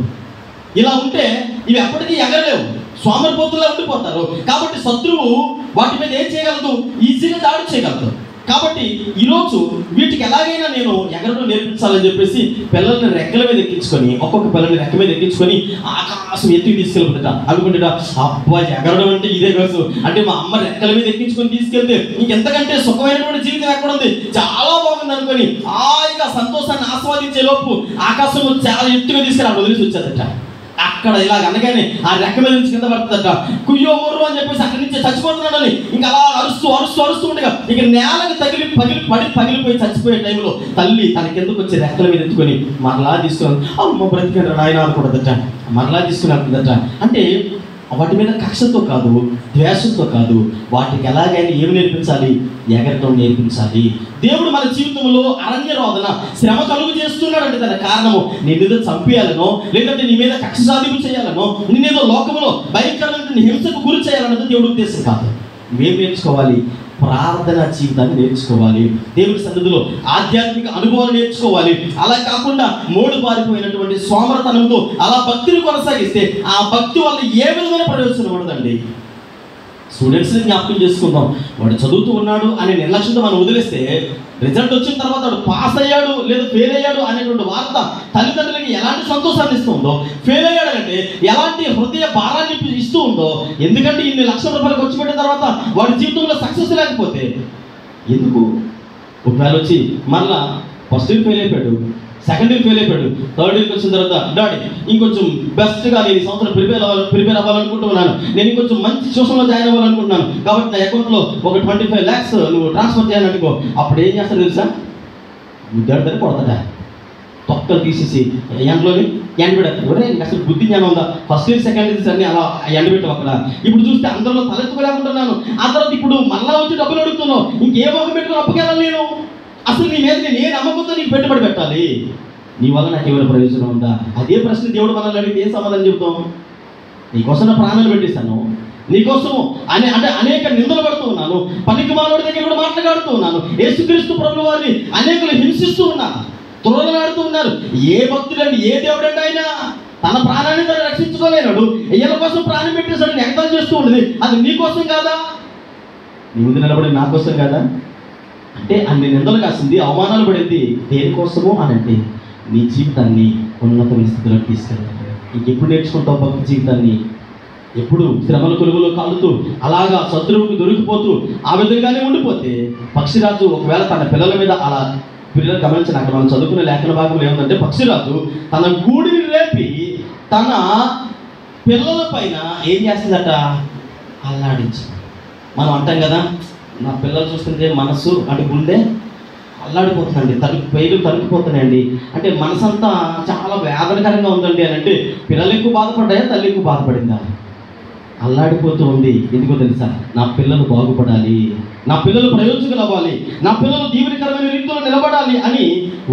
ఇలా ఉంటే ఇవి ఎప్పటికీ ఎగరలేవు, సోమరిపోతులా ఉండిపోతారు. కాబట్టి శత్రువు వాటి మీద ఏం చేయగలదు, ఈజీగా దాడి చేయగలదు. కాబట్టి ఈరోజు వీటికి ఎలాగైనా నేను ఎగరడం నేర్పించాలని చెప్పేసి పిల్లల్ని రెక్కల మీద ఎక్కించుకొని, ఒక్కొక్క పిల్లల్ని రెక్క మీద ఎక్కించుకొని ఆకాశం ఎత్తుకు తీసుకెళ్ళిపోతుంట. అనుకుంటా అబ్బా ఎగరడం అంటే ఇదే కాదు, అంటే మా అమ్మ రెక్కల మీద ఎక్కించుకొని తీసుకెళ్తే ఇంకెంతకంటే సుఖమైనటువంటి జీవితం ఎక్కడ ఉంది, చాలా బాగుంది అనుకొని హాయిగా సంతోషాన్ని ఆస్వాదించే లోపు ఆకాశంలో చాలా ఎత్తుగా తీసుకెళ్ళి వదిలేసి వచ్చేదట. అక్కడ ఇలా అనగానే ఆ రెక్క మీద నుంచి కింద పడుతుందట. కుయ్యో మొర్రు అని చెప్పేసి అక్కడి నుంచి చచ్చిపోతున్నాడని ఇంకా అలా అరుస్తూ ఉండగా ఇక నేలకు పగిలిపోయి చచ్చిపోయే టైంలో తల్లి తన కిందకు వచ్చి రెక్కల మీద ఎత్తుకొని మరలా తీసుకుని అమ్మ బ్రతికాడు నాయన అనుకుంటుందట. మరలా తీసుకుని వెళ్తుందట. అంటే వాటి మీద కక్షతో కాదు, ద్వేషంతో కాదు, వాటికి ఎలాగైనా ఏమి నేర్పించాలి, ఎగరటం నేర్పించాలి. దేవుడు మన జీవితంలో అరణ్య రోదన శ్రమ కలుగు చేస్తున్నాడంటే దాని కారణము నిన్నేదో చంపేయాలనో, లేదంటే నీ మీద కక్ష సాధింపు చేయాలనో, నిన్నేదో లోకంలో భయంకరమైన హింసకు గురి చేయాలన్నది దేవుడి ఉద్దేశం కాదు. మేము నేర్చుకోవాలి, ప్రార్థన జీవితాన్ని నేర్చుకోవాలి, దేవుడి సన్నిధిలో ఆధ్యాత్మిక అనుభవాలు నేర్చుకోవాలి. అలా కాకుండా మూడు పారిపోయినటువంటి సోమరతనంతో అలా భక్తిని కొనసాగిస్తే ఆ భక్తి వల్ల ఏ విధమైన ప్రయోజనం ఉండదండి. స్టూడెంట్స్ని జ్ఞాపకం చేసుకుందాం. వాడు చదువుతూ ఉన్నాడు అనే నిర్లక్ష్యంతో మనం వదిలేస్తే రిజల్ట్ వచ్చిన తర్వాత వాడు పాస్ అయ్యాడు లేదా ఫెయిల్ అయ్యాడు అనేటువంటి వార్త తల్లిదండ్రులకి ఎలాంటి సంతోషాన్ని ఇస్తుందో, ఫెయిల్ అయ్యాడు అంటే ఎలాంటి హృదయ భారాన్ని ఇస్తూ ఉందో. ఎందుకంటే ఇన్ని లక్షల రూపాయలు ఖర్చు పెట్టిన తర్వాత వాడి జీవితంలో సక్సెస్ లేకపోతే ఎందుకు? ఒకవేళ వచ్చి మళ్ళా ఫస్ట్ ఇయర్ ఫెయిల్ అయిపోయాడు, సెకండ్ ఇయర్ ఫెయిల్ అయిపోయాడు, థర్డ్ ఇయర్కి వచ్చిన తర్వాత డాడీ ఇంకొంచెం బెస్ట్గా నేను ఈ సంవత్సరం ప్రిపేర్ అవ్వాలనుకుంటున్నాను, నేను ఇంకొంచెం మంచి ట్యూషన్లో జాయిన్ అవ్వాలనుకుంటున్నాను, కాబట్టి నా అకౌంట్లో ఒక 25 lakhs నువ్వు ట్రాన్స్ఫర్ చేయాలనుకో. అప్పుడు ఏం చేస్తాడు తెలుసా? ముద్దాడితే కొడతాడా, తొక్కలు తీసేసి ఎండలోని ఎండబెడతాడు. ఒరే నీకు అసలు బుద్ధి జ్ఞానం ఉందా? ఫస్ట్ ఇయర్ సెకండ్ ఇయర్స్ అన్ని అలా ఎండబెట్టావు అక్కడ. ఇప్పుడు చూస్తే అందరిలో తలెత్తుకోలేకుంటున్నాను. ఆ తర్వాత ఇప్పుడు మళ్ళా వచ్చి డబ్బులు అడుగుతున్నావు. ఇంకే మొహం పెట్టుకుని అప్పకెళ్ళాలి నేను? అసలు నీ మీద నేను నమ్మకంతో నీకు పెట్టుబడి పెట్టాలి, నీ వల్ల నాకు ఏమైనా ప్రయోజనం ఉందా? అదే ప్రశ్న దేవుడు మనల్ని అడిగితే ఏం సమాధానం చెబుతాం? నీకోసం నా ప్రాణాలు పెట్టేశాను, నీకోసం అంటే అనేక నిందలు పడుతూ ఉన్నాను, పనికి మానవుడి దగ్గర కూడా మాట్లాడుతూ ఉన్నాను, యేసుక్రీస్తు ప్రభువు వారిని అనేకులు హింసిస్తూ ఉన్నాను, తురలాడుతూ ఉన్నారు. ఏ భక్తుడండి, ఏ దేవుడండి ఆయన? తన ప్రాణాన్ని తను రక్షించుకోలేనాడు, ఈయన కోసం ప్రాణం పెట్టేశాడు, ఎగతాళి చేస్తూ ఉండేది. అది నీ కోసం కాదా? నీ ముందు నిలబడి నా కోసం కాదా? అంటే అన్ని నిందలు కాసింది, అవమానాలు పడేది దేనికోసము అని అంటే నీ జీవితాన్ని ఉన్నతమైన స్థితిలోకి తీసుకెళ్ళాలి. ఇంకెప్పుడు నేర్చుకుంటావు భక్తి జీవితాన్ని? ఎప్పుడు శ్రమల కొలుగులో కాలుతూ అలాగా శత్రువుకు దొరికిపోతూ ఆ విధంగానే ఉండిపోతే పక్షిరాజు ఒకవేళ తన పిల్లల మీద అలా, పిల్లలు గమనించిన అక్కడ మనం చదువుకునే లేఖన భాగంలో ఏముందంటే పక్షిరాజు తన గూడిని రేపి తన పిల్లల పైన ఏం చేస్తుందట? అల్లాడించి. మనం అంటాం కదా, నా పిల్లలు చూస్తుంటే మనసు అంటే గుండె అల్లాడిపోతుందండి, తరిగిపోతున్నాయండి. అంటే మనసంతా చాలా వేదనకరంగా ఉందండి అని అంటే పిల్లలు ఎక్కువ బాధపడ్డాయా, తల్లి ఎక్కువ బాధపడిందా? అల్లాడిపోతూ ఉంది. ఎందుకో తెలుసా? నా పిల్లలు బాగుపడాలి, నా పిల్లలు ప్రయోజకులు అవ్వాలి, నా పిల్లలు దీవెనకరమైన రీతిలో నిలబడాలి అని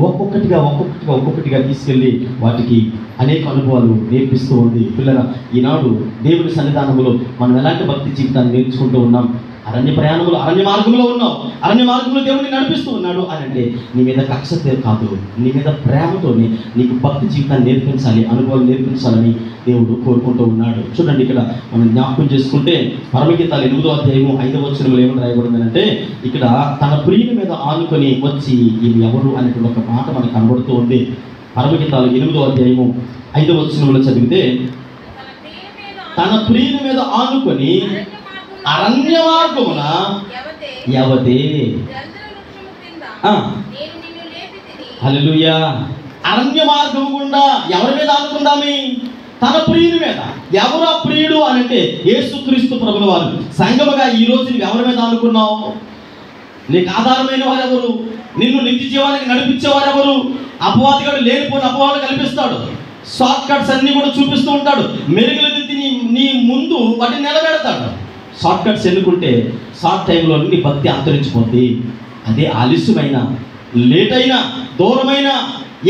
ఒక్కొక్కటిగా తీసుకెళ్ళి వాటికి అనేక అనుభవాలు నేర్పిస్తూ ఉంది. పిల్లల ఈనాడు దేవుని సన్నిధానంలో మనం ఎలాంటి భక్తి జీవితాన్ని నేర్చుకుంటూ ఉన్నాం? అరణ్య ప్రయాణంలో, అరణ్య మార్గంలో ఉన్నావు, అరణ్య మార్గంలో దేవుడిని నడిపిస్తూ ఉన్నాడు అని అంటే నీ మీద కక్షతే కాదు, నీ మీద ప్రేమతోనే నీకు భక్తి జీవితాన్ని నేర్పించాలి, అనుభవాలు నేర్పించాలని దేవుడు కోరుకుంటూ ఉన్నాడు. చూడండి, ఇక్కడ మనం జ్ఞాపకం చేసుకుంటే పరమగీతాలు 8వ అధ్యాయము 5వ వచనంలో ఏమని రాయబడిందంటే, ఇక్కడ తన ప్రియుని మీద ఆనుకొని వచ్చి ఇది ఎవరు అనేటువంటి ఒక మాట మనకు కనబడుతూ ఉంది. పరమగీతాలు 8వ అధ్యాయము 5వ వచనంలో చదివితే తన ప్రియుని మీద ఆనుకొని అరణ్య మార్గమున యవతే. హల్లెలూయా. అరణ్య మార్గము గుండా ఎవరి మీద ఆనుకుందామి? తన ప్రియుని మీద. ఎవరు ఆ ప్రియుడు అని అంటే యేసుక్రీస్తు ప్రభుల వారు. సంగముగా ఈ రోజు నువ్వు ఎవరి మీద ఆనుకున్నావు? నీకు ఆధారమైన వారెవరు? నిన్ను నిత్య జీవానికి నడిపించేవారు ఎవరు? అపవాదిగాడు లేనిపోయిన అపవాదులు కల్పిస్తాడు. షార్ట్ కట్స్ అన్ని కూడా చూపిస్తూ ఉంటాడు. మెరుగులు దిద్ది నీ ముందు వాటిని నిలబెడతాడు. షార్ట్ కట్స్ ఎన్నుకుంటే షార్ట్ టైంలో నీ భక్తి అంతరించిపోద్ది. అదే ఆలస్యమైన, లేట్ అయినా, దూరమైన,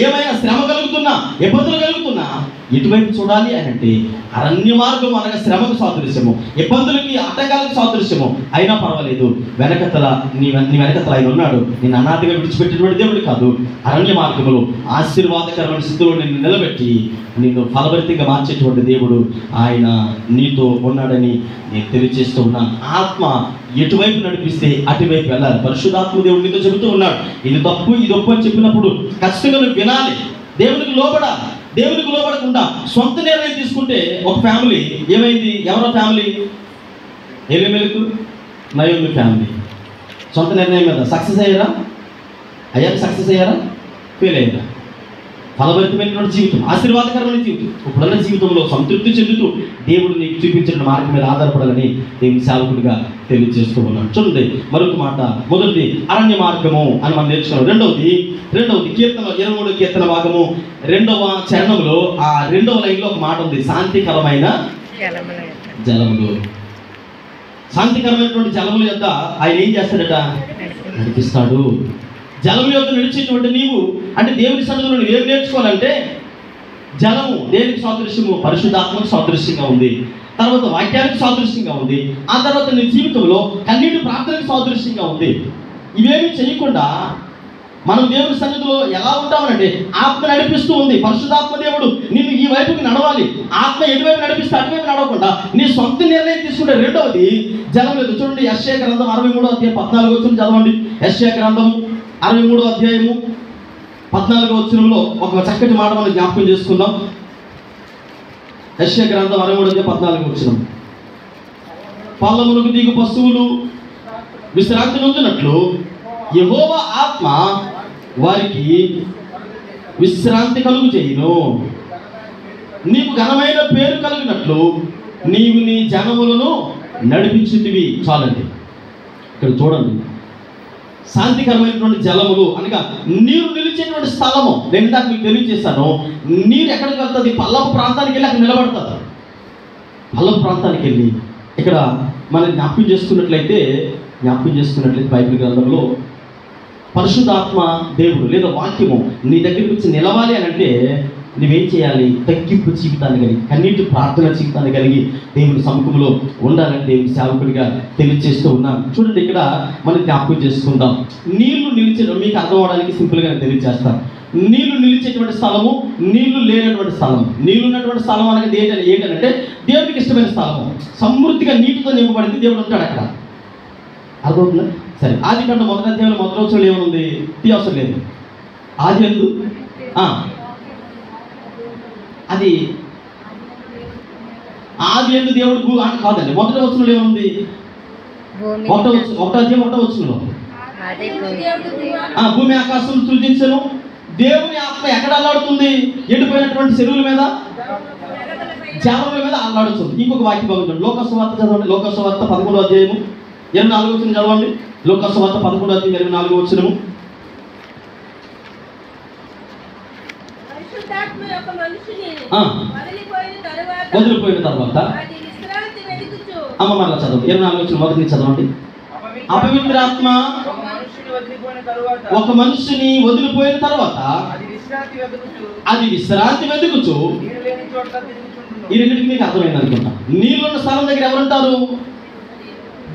ఏమైనా శ్రమ కలుగుతున్నా, ఇబ్బందులు కలుగుతున్నా ఎటువైపు చూడాలి అని అంటే అరణ్య మార్గం అనగా శ్రమకు సాదృశ్యము, ఇబ్బందులకి ఆటంకాలకు సాదృశ్యము. అయినా పర్వాలేదు, వెనకతల నీ వెనకతల ఆయన ఉన్నాడు. నేను అనాథగా విడిచిపెట్టినటువంటి దేవుడు కాదు. అరణ్య మార్గములు ఆశీర్వాదకరమైన స్థితిలో నిన్ను నిలబెట్టి నిన్ను ఫలభరితంగా మార్చేటువంటి దేవుడు ఆయన నీతో ఉన్నాడని నేను తెలియజేస్తూ ఉన్నాను. ఆత్మ ఎటువైపు నడిపిస్తే అటువైపు వెళ్ళాలి. పరిశుద్ధాత్మ దేవుడు నీతో చెబుతూ ఉన్నాడు. ఇది తప్పు, ఇది ఒప్పు అని చెప్పినప్పుడు ఖచ్చితంగా నువ్వు వినాలి. దేవునికి లోబడాలి. దేవునికి లోబడకుండా సొంత నిర్ణయం తీసుకుంటే ఒక ఫ్యామిలీ ఏమైంది? ఎవరో ఫ్యామిలీ? ఎలిమెలకు నయోమి ఫ్యామిలీ సొంత నిర్ణయం మీద సక్సెస్ అయ్యారా? సక్సెస్ అయ్యారా? ఫెయిల్ అయ్యారా? ఫలభరితమైనటువంటి జీవితం, ఆశీర్వాదకరమైన జీవితం, ఇప్పుడున్న జీవితంలో సంతృప్తి చెందుతూ దేవుడు నీకు చూపించిన మార్గం మీద ఆధారపడాలని దేవుని సేవకుడిగా తెలియజేస్తూ ఉన్నాను. చూడండి మరొక మాట. మొదటిది అరణ్య మార్గము అని మనం నేర్చుకున్నాం. రెండవది కీర్తన 23 కీర్తన భాగము 2వ చరణంలో ఆ 2వ లైన్లో ఒక మాట ఉంది. శాంతికరమైన జలములు. శాంతికరమైనటువంటి జలముల యొద్ద ఆయన ఏం చేస్తాడట? నడిపిస్తాడు. జలము యొక్క నడిచేటువంటి నీవు అంటే దేవుని సన్నిధిలో నువ్వు ఏం నేర్చుకోవాలంటే, జలము దేనికి సాదృశ్యము? పరిశుద్ధాత్మకు సాదృశ్యంగా ఉంది. తర్వాత వాక్యానికి సాదృశ్యంగా ఉంది. ఆ తర్వాత నీ జీవితంలో కన్నీటి ప్రార్థనకు సాదృశ్యంగా ఉంది. ఇవేమీ చేయకుండా మనం దేవుని సన్నిధిలో ఎలా ఉంటామనంటే ఆత్మ నడిపిస్తూ ఉంది. పరిశుద్ధాత్మ దేవుడు నిన్ను ఈ వైపుకి నడవాలి. ఆత్మ ఎటువైపు నడిపిస్తే అటువైపు నడవకుండా నీ సొంత నిర్ణయం తీసుకుంటే. రెండవది జలం లేదు. చూడండి యెషయా గ్రంథం 63వ అధ్యాయం 14వ వచనం చదవండి. యెషయా గ్రంథం 63వ అధ్యాయము 14వ వచనంలో ఒక చక్కటి మాట మనం జ్ఞాపకం చేసుకుందాం. యెషయా గ్రంథం 63వ అధ్యాయం 14వ వచనం. పల్లమునకు దిగు పశువులు విశ్రాంతి నొందినట్లు యెహోవా ఆత్మ వారికి విశ్రాంతి కలుగు చేయును. నీకు ఘనమైన పేరు కలిగినట్లు నీవు నీ జనములను నడిపించుటివి. చాలండి. ఇక్కడ చూడండి, శాంతికరమైనటువంటి జలములు అనగా నీరు నిలిచేటువంటి స్థలము. నేను ఇందాక మీకు తెలియజేశాను. నీరు ఎక్కడికి వెళ్తుంది? పల్లపు ప్రాంతానికి వెళ్ళి అక్కడ నిలబడుతుంది. పల్లపు ప్రాంతానికి వెళ్ళి ఇక్కడ మనం జ్ఞాపకం చేసుకున్నట్లయితే బైబిల్ గ్రంథంలో పరిశుద్ధాత్మ దేవుడు లేదా వాక్యము నీ దగ్గరికి వచ్చి నిలవాలి అని అంటే నువ్వేం చేయాలి? తగ్గింపు జీవితాన్ని కలిగి, కన్నీటి ప్రార్థన జీవితాన్ని కలిగి దేవుని సముఖంలో ఉండాలని దేవుని సేవకుడిగా తెలియజేస్తూ ఉన్నాను. చూడండి, ఇక్కడ మనం జ్ఞాపకం చేసుకుందాం. నీళ్లు నిలిచే, మీకు అర్థం అవడానికి సింపుల్గా నేను తెలియజేస్తాను. నీళ్లు నిలిచేటువంటి స్థలము, నీళ్లు లేనటువంటి స్థలము. నీళ్లు ఉన్నటువంటి స్థలం అనేది ఏంటంటే దేవుడికి ఇష్టమైన స్థలము. సమృద్ధిగా నీటితో నింపబడింది. దేవుడు ఉంటాడు అక్కడ. అర్థమవుతుందా? సరే, ఆదికాండం 1వ అధ్యాయంలో 1వ వచనంలో ఏమనుంది? అవసరం లేదు. ఆదియందు దేవుడు కాదండి. 1వ వచనంలో ఏముంది? 1వ అధ్యాయం 1వ వచనంలో భూమి ఆకాశం సృజించను. దేవుని ఆత్మ ఎక్కడ అల్లాడుతుంది? ఎండిపోయినటువంటి చెరువుల మీద, జామల మీద అల్లాడుతుంది. ఇంకొక వాక్యం బాగుంటుంది. లోకసువార్త చదవండి. లోకసువార్త 11వ అధ్యాయము 24వ వచనం చదవండి. లోకసువార్త 11వ అధ్యాయం 24వ వచనము. వదిలిపోయిన తర్వాత అమ్మ మరలా చదవండి. 24వ వచనం మొదటి నుంచి చదవండి. అపవిత్రాత్మ ఒక మనుషుని వదిలిపోయిన తర్వాత అది విశ్రాంతి వెతుకుచు. ఈ రెండింటికి మీకు అర్థమైంది అనుకుంటా. నీళ్ళున్న స్థలం దగ్గర ఎవరుంటారు?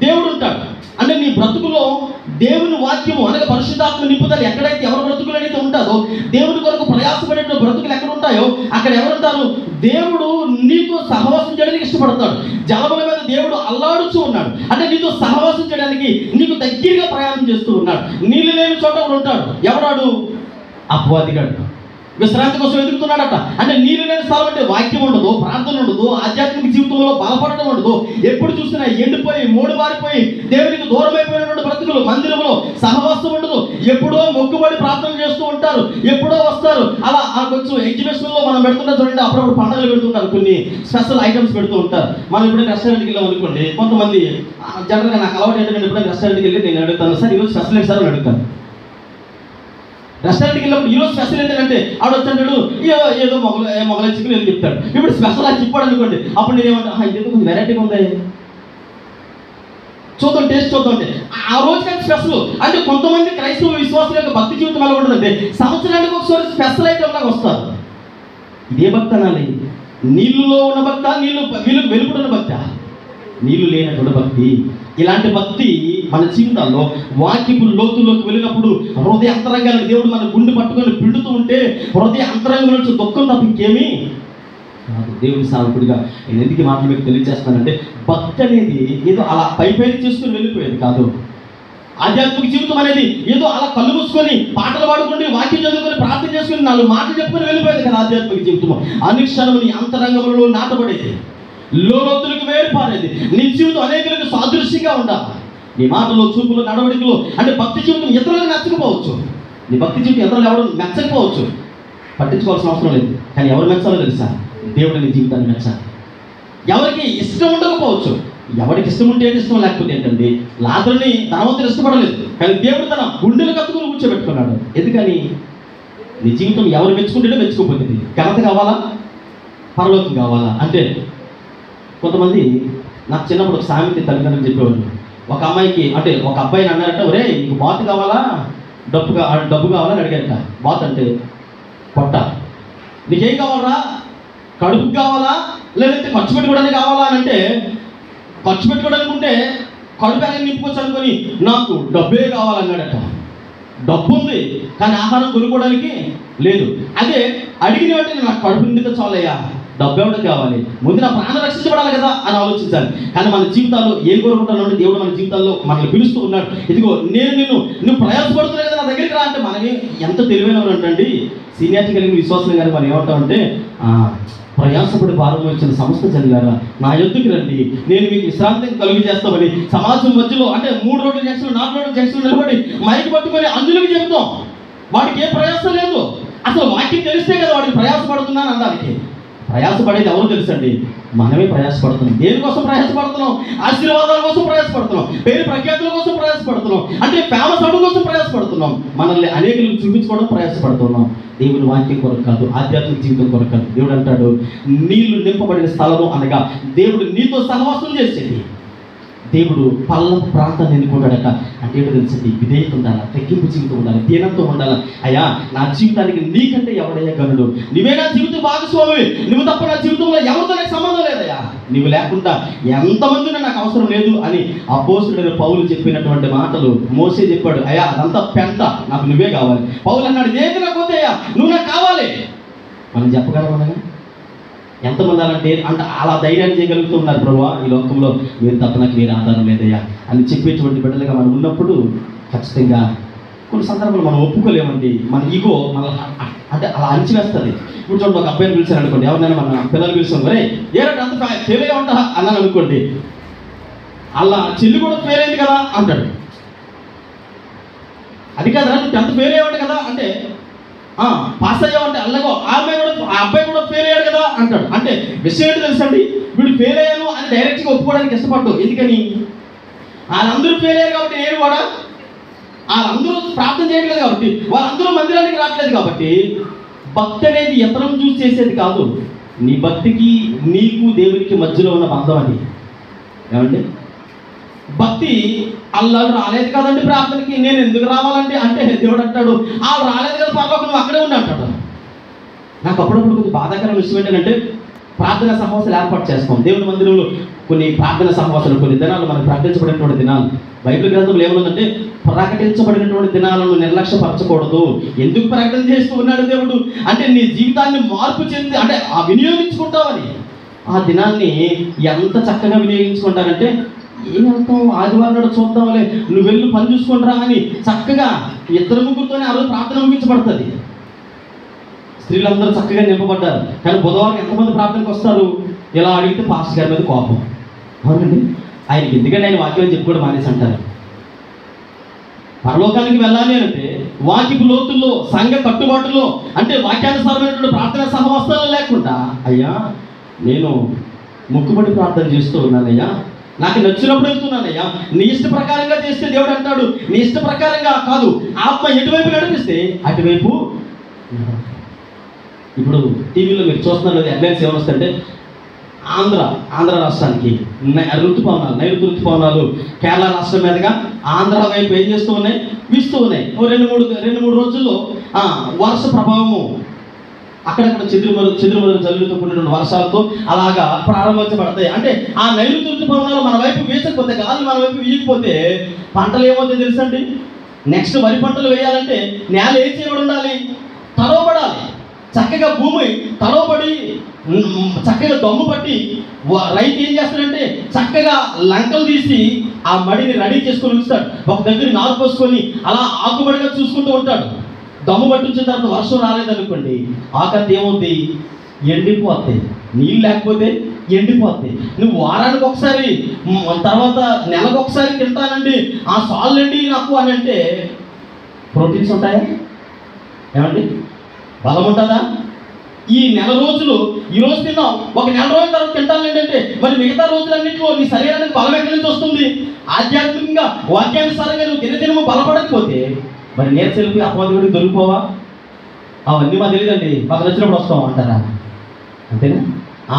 దేవుడు ఉంటాడు. అంటే నీ బ్రతుకులో దేవుని వాక్యము అనగా పరిశుద్ధాత్మ నింపుదల ఎక్కడైతే ఎవరి బ్రతుకులు అయితే ఉంటుందో, దేవుని కొరకు ప్రయాసపడే బ్రతుకులు ఎక్కడ ఉంటాయో అక్కడ ఎవరుంటారు? దేవుడు నీతో సహవాసం చేయడానికి ఇష్టపడతాడు. జలముల మీద దేవుడు అల్లాడుతూ ఉన్నాడు. అంటే నీతో సహవాసం చేయడానికి నీకు దగ్గరగా ప్రయాణం చేస్తూ ఉన్నాడు. నీళ్ళు లేని చోట ఉంటాడు. ఎవరాడు? అపవాదిగాడు. విశ్రాంతి కోసం వెతుకుతున్నాడట. అంటే నీళ్ళు లేని స్థలం అంటే వాక్యం ఉండదు, ప్రార్థన ఉండదు, ఆధ్యాత్మిక జీవితంలో బలపడడం ఉండదు. ఎప్పుడు చూసినా ఎండిపోయి మూడుబారిపోయి దేవునికి దూరం అయిపోయినటువంటి బ్రతుకులు, మందిరంలో సహవాసం ఉండదు. ఎప్పుడో మొక్కుబడి ప్రార్థన చేస్తూ ఉంటారు, ఎప్పుడో వస్తారు. అలా కొంచెం ఎగ్జిబిషన్లో మనం పెడుతుంటాం చూడండి, అప్పుడప్పుడు పండుగలు పెడుతుంటారు, కొన్ని స్పెషల్ ఐటమ్స్ పెడుతూ ఉంటారు. మనం ఎప్పుడైనా రెస్టారెంట్కి వెళ్ళాం అనుకోండి, కొంతమంది జనరల్గా నాకు అలవాటు ఏంటంటే నేను ఎప్పుడైనా రెస్టారెంట్కి వెళ్ళి నేను అడుగుతాను, సార్ ఈరోజు స్పెషల్ ఏంటి సార్ అని అడుగుతాను. రెస్టారెంట్కి వెళ్ళినప్పుడు ఈరోజు స్పెషల్ ఏంటంటే ఆడు వచ్చాడు ఏదో మొగల చికెన్ అని చెప్తాడు. ఇప్పుడు స్పెషల్ అని చెప్పాడు అనుకోండి, అప్పుడు నేనేమంటా ఇదేదో కొంచెం వెరైటీగా ఉంది, చూద్దాం టేస్ట్ చూద్దాం అంటే ఆ రోజు కానీ స్పెషల్. అంటే కొంతమంది క్రైస్తవ విశ్వాసుల యొక్క భక్తి జీవితం ఎలా ఉంటుందంటే సంవత్సరానికి ఒకసారి స్పెషల్ ఐటమ్ లాగా వస్తారు. ఇదే భక్తి అనాలి? నీళ్ళలో ఉన్న భక్త, వీళ్ళకి వెలుపుడున్న భక్త, నీళ్లు లేనటువంటి భక్తి. ఇలాంటి భక్తి మన జీవితాల్లో వాక్యపు లోతుల్లోకి వెళ్ళినప్పుడు హృదయ అంతరంగాలను దేవుడు మన గుండె పట్టుకొని పిండుతూ ఉంటే హృదయ అంతరంగం నుంచి దుఃఖం తప్ప ఇంకేమీ నాకు దేవుని సాధకుడిగా నేను ఎందుకు మాటలు మీకు తెలియజేస్తానంటే, భక్తి అనేది ఏదో అలా పైపైన చేసుకుని వెళ్ళిపోయేది కాదు. ఆధ్యాత్మిక జీవితం అనేది ఏదో అలా కళ్ళు మూసుకొని పాటలు పాడుకుంటే వాక్యం చదువుకొని ప్రార్థన చేసుకుని 4 మాటలు చెప్పుకొని వెళ్ళిపోయేది కదా. ఆధ్యాత్మిక జీవితం అనుక్షణం నీ అంతరంగంలో నాటబడేది, లోతులకు వేరుపారేది. నీ జీవితం అనేకులకు సాదృశ్యంగా ఉండాలి. నీ మాటలు, చూపులు, నడవడికలు. అంటే భక్తి జీవితం ఇతరులకు నచ్చకపోవచ్చు, నీ భక్తి జీవితం ఇతరులు ఎవరు మెచ్చకపోవచ్చు, పట్టించుకోవాల్సిన అవసరం లేదు. కానీ ఎవరు మెచ్చాలో తెలుసా? దేవుడు నీ జీవితాన్ని మెచ్చాలి. ఎవరికి ఇష్టం ఉండకపోవచ్చు, ఎవరికి ఇష్టం ఉంటే ఏంటి, ఇష్టం లేకపోతే ఏంటండి. లాజరుని ధనవంతుడు ఇష్టపడలేదు, కానీ దేవుడు తన గుండెలు కత్తుకుని కూర్చోబెట్టుకున్నాడు. ఎందుకని? నీ జీవితం ఎవరు మెచ్చుకుంటేనే మెచ్చుకోపోతుంది. ఘనత కావాలా, పరలోకం కావాలా? అంటే కొంతమంది నాకు చిన్నప్పుడు ఒక సామెత తల్లిదండ్రులు చెప్పేవాళ్ళు. ఒక అమ్మాయికి అంటే ఒక అబ్బాయిని అన్నారట, ఒరే నీకు బాతు కావాలా డబ్బు కావాలని అడిగారట. బాత్ అంటే పొట్ట. నీకేం కావాలరా? కడుపుకి కావాలా లేదంటే ఖర్చు పెట్టుకోవడానికి కావాలా అని అంటే, ఖర్చు పెట్టుకోవడానికి ఉంటే కడుపు ఎలా నింపుకోవచ్చు అనుకొని నాకు డబ్బే కావాలన్నాడట. డబ్బు ఉంది కానీ ఆహారం కొనుక్కోవడానికి లేదు. అదే అడిగిన వెంటనే నాకు కడుపు నిండితే చాలయ్యా, డబ్బు ఎవరికి కావాలి, ముందు నా ప్రాణం రక్షించబడాలి కదా అని ఆలోచించాలి. కానీ మన జీవితాల్లో ఏం కోరుకుంటాను అంటే, దేవుడు మన జీవితాల్లో మనల్ని పిలుస్తూ ఉన్నాడు. ఇదిగో నువ్వు ప్రయాసపడుతున్నావు కదా నా దగ్గరికి రా అంటే, మనమే ఎంత తెలివైనవారు అంటే సీనియారిటీ కలిగిన విశ్వాసం కానీ మనం ఏమంటామంటే, ప్రయాసపడి భారం వచ్చిన సంస్థ చదివారా నా యొద్దకు రండి, నేను మీకు విశ్రాంతిని కలుగు చేస్తామని సమాజం మధ్యలో అంటే 3 రోడ్ల జంక్షన్ 4 రోడ్ల జంక్షన్ నిలబడి మైక్ పట్టుకొని అందులోకి చెప్తాం. వాడికి ఏ ప్రయాసం లేదు. అసలు వాక్యం తెలిస్తే కదా వాడికి ప్రయాసపడుతున్నాను అనడానికి. ప్రయాసపడేది ఎవరు తెలుసండి? మనమే ప్రయాసపడుతున్నాం. దేనికోసం ప్రయాసపడుతున్నాం? ఆశీర్వాదాల కోసం ప్రయాసపడుతున్నాం, పేరు ప్రఖ్యాతుల కోసం ప్రయాసపడుతున్నాం, అంటే ఫేమస్ అవడం కోసం ప్రయాసపడుతున్నాం, మనల్ని అనేకులకు చూపించుకోవడం ప్రయాసపడుతున్నాం. దేవుని వాక్యం కొరకు కాదు, ఆధ్యాత్మిక జీవితం కొరకు కాదు. దేవుడు అంటాడు, నీళ్లు నింపబడిన స్థలము అనగా దేవుడు నీతో సహవాసం చేసేది. దేవుడు పల్ల ప్రాంతాన్ని ఎన్నుకుంటాడట. అంటే ఏంటో తెలుసండి, విధేయత ఉండాలి, తగ్గింపు జీవితం ఉండాలి, దీనంతో ఉండాలి. అయ్యా నా జీవితానికి నీకంటే ఎవడయ్యా గనుడు, నువ్వే నా జీవితం భాగస్వామి, నువ్వు తప్ప నా జీవితంలో ఎవరితో నాకు సంబంధం లేదయ్యా, నువ్వు లేకుండా ఎంతమంది నాకు అవసరం లేదు అని అపోస్తలుడైన పౌలు చెప్పినటువంటి మాటలు మోసే చెప్పాడు. అయ్యా అదంతా పెంట, నాకు నువ్వే కావాలి. పౌలు అన్నాడు, ఏది నాకు వద్దయ్యా, నువ్వు నాకు కావాలి. మనం చెప్పగలమా? ఎంతమంది అంటే అలా ధైర్యాన్ని చేయగలుగుతూ ఉన్నారు. ప్రభువా ఈ లోకంలో మీరు తప్ప నాకు వేరే ఆధారం లేదయ్యా అని చెప్పేటువంటి బిడ్డలుగా మనం ఉన్నప్పుడు ఖచ్చితంగా కొన్ని సందర్భాలు మనం ఒప్పుకోలేమండి. మన ఈగో మన అంటే అలా అణిచివేస్తుంది. ఇప్పుడు చూడండి, ఒక అబ్బాయిని పిలిచారు అనుకోండి, ఎవరినైనా మన పిల్లలు పిలుస్తాం, ఒరే ఏరంటే అంత ఫెయిల్ అయ్యా ఉంటా అన్నాను అనుకోండి, అలా చెల్లి కూడా ఫెయిల్ అయింది కదా అంటాడు. అది కాదా నువ్వు 10th ఫెయిల్ అయ్యాడు కదా అంటే, పాస్ అయ్యావంటే అల్లగో ఆ అబ్బాయి కూడా ఫెయిల్ అయ్యాడు కదా అంటాడు. అంటే విషయం ఏంటి తెలుసండి, వీడు ఫెయిల్ అయ్యాను అని డైరెక్ట్గా ఒప్పుకోవడానికి ఇష్టపడ్డు. ఎందుకని? వాళ్ళందరూ ఫెయిల్ అయ్యారు కాబట్టి నేను కూడా, వాళ్ళందరూ ప్రార్థన చేయట్లేదు కాబట్టి, వాళ్ళందరూ మందిరానికి రావట్లేదు కాబట్టి. భక్తి అనేది ఇతరం చూసి చేసేది కాదు, నీ భక్తికి నీకు దేవునికి మధ్యలో ఉన్న బంధం అది. ఏమండి? భక్తి అల్లాడు రాలేదు కదండి ప్రార్థనకి, నేను ఎందుకు రావాలండి అంటే దేవుడు అంటాడు, వాళ్ళు రాలేదు కదా పర్వాలేదు నువ్వు అక్కడే ఉండి అంటాడు. నాకు అప్పుడప్పుడు కొంచెం బాధాకరమైన విషయం ఏంటంటే, ప్రార్థన సహవాసాలు ఏర్పాటు చేస్తాం దేవుని మందిరంలో. కొన్ని ప్రార్థన సహవాసాలు, కొన్ని దినాలు మనకు ప్రకటించబడినటువంటి దినాలు. బైబిల్ గ్రంథంలో ఏమన్నదంటే, ప్రకటించబడినటువంటి దినాలను నిర్లక్ష్యపరచకూడదు. ఎందుకు ప్రకటన చేస్తూ ఉన్నాడు దేవుడు అంటే, నీ జీవితాన్ని మార్పు చెంది అంటే వినియోగించుకుంటావని. ఆ దినాన్ని ఎంత చక్కగా వినియోగించుకుంటారంటే, ఏం వెళ్తాం ఆదివారం నాడు చూద్దాంలే, నువ్వు వెళ్ళి పని చూసుకుంటారా అని చక్కగా 2 ముగ్గురితోనే ఆ రోజు ప్రార్థన ముగించబడుతుంది. స్త్రీలందరూ చక్కగా నింపబడ్డారు. కానీ బుధవారం ఎంతమంది ప్రార్థనకు వస్తారు? ఇలా అడిగితే పాస్టర్ గారి మీద కోపం. అవునండి, ఆయనకి ఎందుకంటే ఆయన వాక్యం అని చెప్పి కూడా మానేసి అంటారు. పరలోకానికి వెళ్ళాలి అంటే వాక్యపు లోతుల్లో, సంఘ కట్టుబాటులో, అంటే వాక్యానుసారమైనటువంటి ప్రార్థనా సహవాసాలు లేకుండా, అయ్యా నేను మొక్కుబడి ప్రార్థన చేస్తూ ఉన్నానయ్యా, నాకు నచ్చినప్పుడు వెళ్తున్నానయ్యా, నీ ఇష్ట ప్రకారంగా చేస్తే దేవుడు అంటాడు, నీ ఇష్ట ప్రకారంగా కాదు, ఆత్మ ఎటువైపు నడిపిస్తే అటువైపు. ఇప్పుడు టీవీలో మీరు చూస్తున్నారు కదా, హెడ్లైన్స్ ఏమొస్తాయంటే ఆంధ్ర రాష్ట్రానికి ఋతుపవనాలు, నైరుతి ఋతుపవనాలు కేరళ రాష్ట్రం మీదుగా ఆంధ్ర వైపు ఏం చేస్తూ ఉన్నాయి, వీస్తూ ఉన్నాయి. రెండు మూడు రోజుల్లో వర్ష ప్రభావము అక్కడక్కడ చెదురుమదురు జల్లుతో కూడినటువంటి వర్షాలతో అలాగా ప్రారంభించబడతాయి. అంటే ఆ నైరుతి ఋతుపవనాలు మన వైపు వీచకపోతే, గాలి మన వైపు వీయకపోతే పంటలు ఏమవుతాయి తెలుసండి? నెక్స్ట్ వరి పంటలు వేయాలంటే నేల ఏం చేయబడి ఉండాలి? తడవబడాలి. చక్కగా భూమి తడవబడి చక్కగా దమ్ము పట్టి రైతు ఏం చేస్తాడంటే చక్కగా లంకలు తీసి ఆ మడిని రెడీ చేసుకొని ఉంచుతాడు. ఒక దగ్గర నారు పోసుకొని అలా ఆకుబడిగా చూసుకుంటూ ఉంటాడు. దమ్ము పట్టించిన తర్వాత వర్షం రాలేదనుకోండి, ఆకలి ఏమవుద్ది? ఎండిపోతాయి. నీళ్ళు లేకపోతే ఎండిపోతాయి. నువ్వు వారానికి ఒకసారి, తర్వాత నెలకు ఒకసారి తింటానండి, ఆ సాల్ అండి నాకు అని అంటే ప్రోటీన్స్ ఉంటాయా? ఏమండి, బలం ఉంటుందా? ఈ నెల రోజులు ఈరోజు తిన్నాం, ఒక నెల రోజుల తర్వాత తింటాను ఏంటంటే మరి మిగతా రోజులన్నింటిలో నీ శరీరానికి బలం ఎక్కడి నుంచి వస్తుంది? ఆధ్యాత్మికంగా వాక్యానుసారంగా నువ్వు దినదినము బలపడకపోతే మరి నేర్చెలిపి అపవాదికి దొరికిపోవా? అవన్నీ మాకు తెలియదండి, మాకు నచ్చినప్పుడు వస్తాం అంటారా? అంతేనా?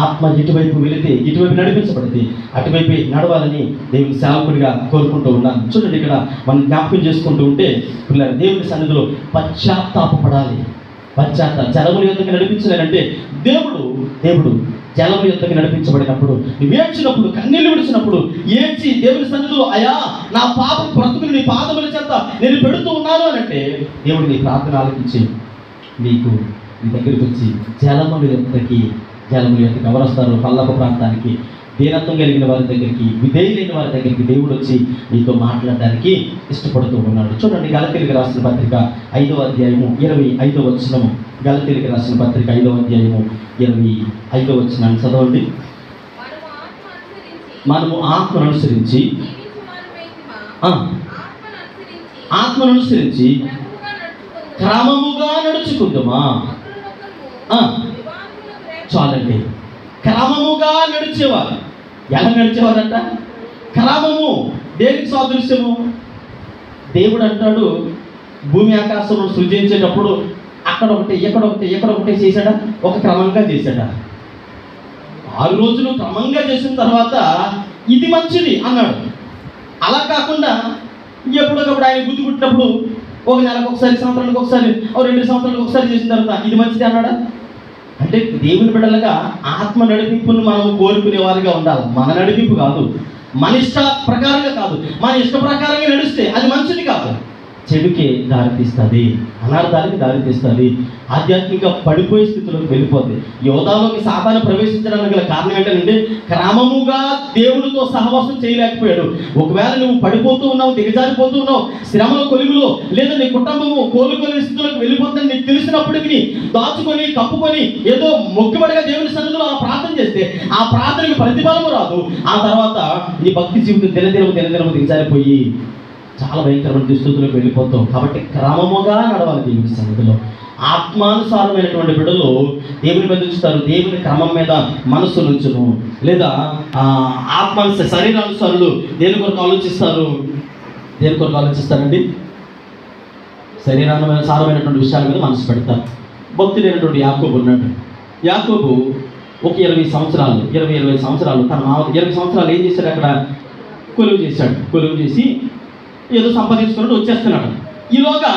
ఆత్మ ఇటువైపు వెళితే, ఇటువైపు నడిపించబడితే అటువైపు నడవాలని దేవుని సేవకుడిగా కోరుకుంటూ ఉన్నాను. చూడండి, ఇక్కడ మనం జ్ఞాపకం చేసుకుంటూ ఉంటే పిల్లలు దేవుని సన్నిధిలో పశ్చాత్తాపడాలి. జలముల యొద్దకు నడిపించలేనంటే దేవుడు జలముల యొద్దకు నడిపించబడినప్పుడు, నువ్వు ఏడ్చినప్పుడు, కన్నీళ్ళు విడిచినప్పుడు, ఏడ్చి దేవుని సన్నిధిలో అయా నా పాప బ్రతుకులు నీ పాదముల చెంత నేను పెడుతూ ఉన్నాను అని అంటే దేవుడు నీ ప్రార్థన ఆలకించి నీకు నీ దగ్గరికి వచ్చి జలముల యొద్దకు ఎవరు వస్తారు? పల్లపు ప్రాంతానికి, దీనత్వం కలిగిన వారి దగ్గరికి, విధేయులైన వారి దగ్గరికి దేవుడు వచ్చి నీతో మాట్లాడడానికి ఇష్టపడుతూ ఉన్నాడు. చూడండి, గలతీయులకు రాసిన పత్రిక 5వ అధ్యాయము 25వ వచనము. గలతీయులకు రాసిన పత్రిక 5వ అధ్యాయము 25వ వచనాన్ని చదవండి. మనము ఆత్మను అనుసరించి క్రమముగా నడుచుకుందామా? చాలండి, క్రమముగా నడిచేవారు. ఎలా నడిచేవారంట? క్రమము. దేనికి సాదృశ్యము? దేవుడు అంటాడు, భూమి ఆకాశంలో సృజించేటప్పుడు అక్కడొకటి ఎక్కడొకటి చేశాడా? ఒక క్రమంగా చేశాడా? 6 రోజులు క్రమంగా చేసిన తర్వాత ఇది మంచిది అన్నాడు. అలా కాకుండా ఎప్పటికప్పుడు ఆయన బుద్ధి పుట్టినప్పుడు ఒక నెలకు ఒకసారి, సంవత్సరానికి ఒకసారి, 2 సంవత్సరాలకు ఒకసారి చేసిన తర్వాత ఇది మంచిది అన్నాడా? అంటే దేవుని బిడ్డలుగా ఆత్మ నడిపింపును మనం కోరుకునే వారిగా ఉండాలి. మన నడిపింపు కాదు, మన ఇష్ట ప్రకారంగా కాదు. మన ఇష్ట ప్రకారంగా నడిస్తే అది మంచిది కాదు, చెడుకే దారితీస్తుంది, అనార్థానికి దారితీస్తుంది, ఆధ్యాత్మిక పడిపోయే స్థితిలోకి వెళ్ళిపోతుంది. యోధాలోకి సాతాను ప్రవేశించడానికి గల కారణం ఏంటంటే క్రమముగా దేవుడితో సహవాసం చేయలేకపోయాడు. ఒకవేళ నువ్వు పడిపోతూ ఉన్నావు, దిగజారిపోతూ ఉన్నావు, శ్రమల కొలుగులో లేదా నీ కుటుంబము కోలుకునే స్థితిలోకి వెళ్ళిపోతుందని నీకు తెలిసినప్పటికీ దాచుకొని కప్పుకొని ఏదో మొక్కుబడిగా దేవుని సన్నిధిలో ఆ ప్రార్థన చేస్తే ఆ ప్రార్థనకి ప్రతిఫలము రాదు. ఆ తర్వాత నీ భక్తి జీవితం దినదినము దిగజారిపోయి చాలా భయంకరమైన దుస్థితులకు వెళ్ళిపోతాం. కాబట్టి క్రమముగా నడవాలి దేవుని సన్నిధిలో. ఆత్మానుసారమైనటువంటి బిడ్డలు దేవుని మీద ఉంచుతారు, దేవుని క్రమం మీద మనస్సు నుంచును. లేదా శరీరానుసారులు దేని కొరకు ఆలోచిస్తారండి? శరీరానుసారమైనటువంటి విషయాల మీద మనసు పెడతారు. భక్తుడైనటువంటి యాకోబు ఉన్నాడు. యాకోబు ఒక 20 సంవత్సరాలు తన 20 సంవత్సరాలు ఏం చేశాడు? అక్కడ కొలువు చేసి ఏదో సంపాదించుకున్నట్టు వచ్చేస్తున్నాడు. ఈలోగా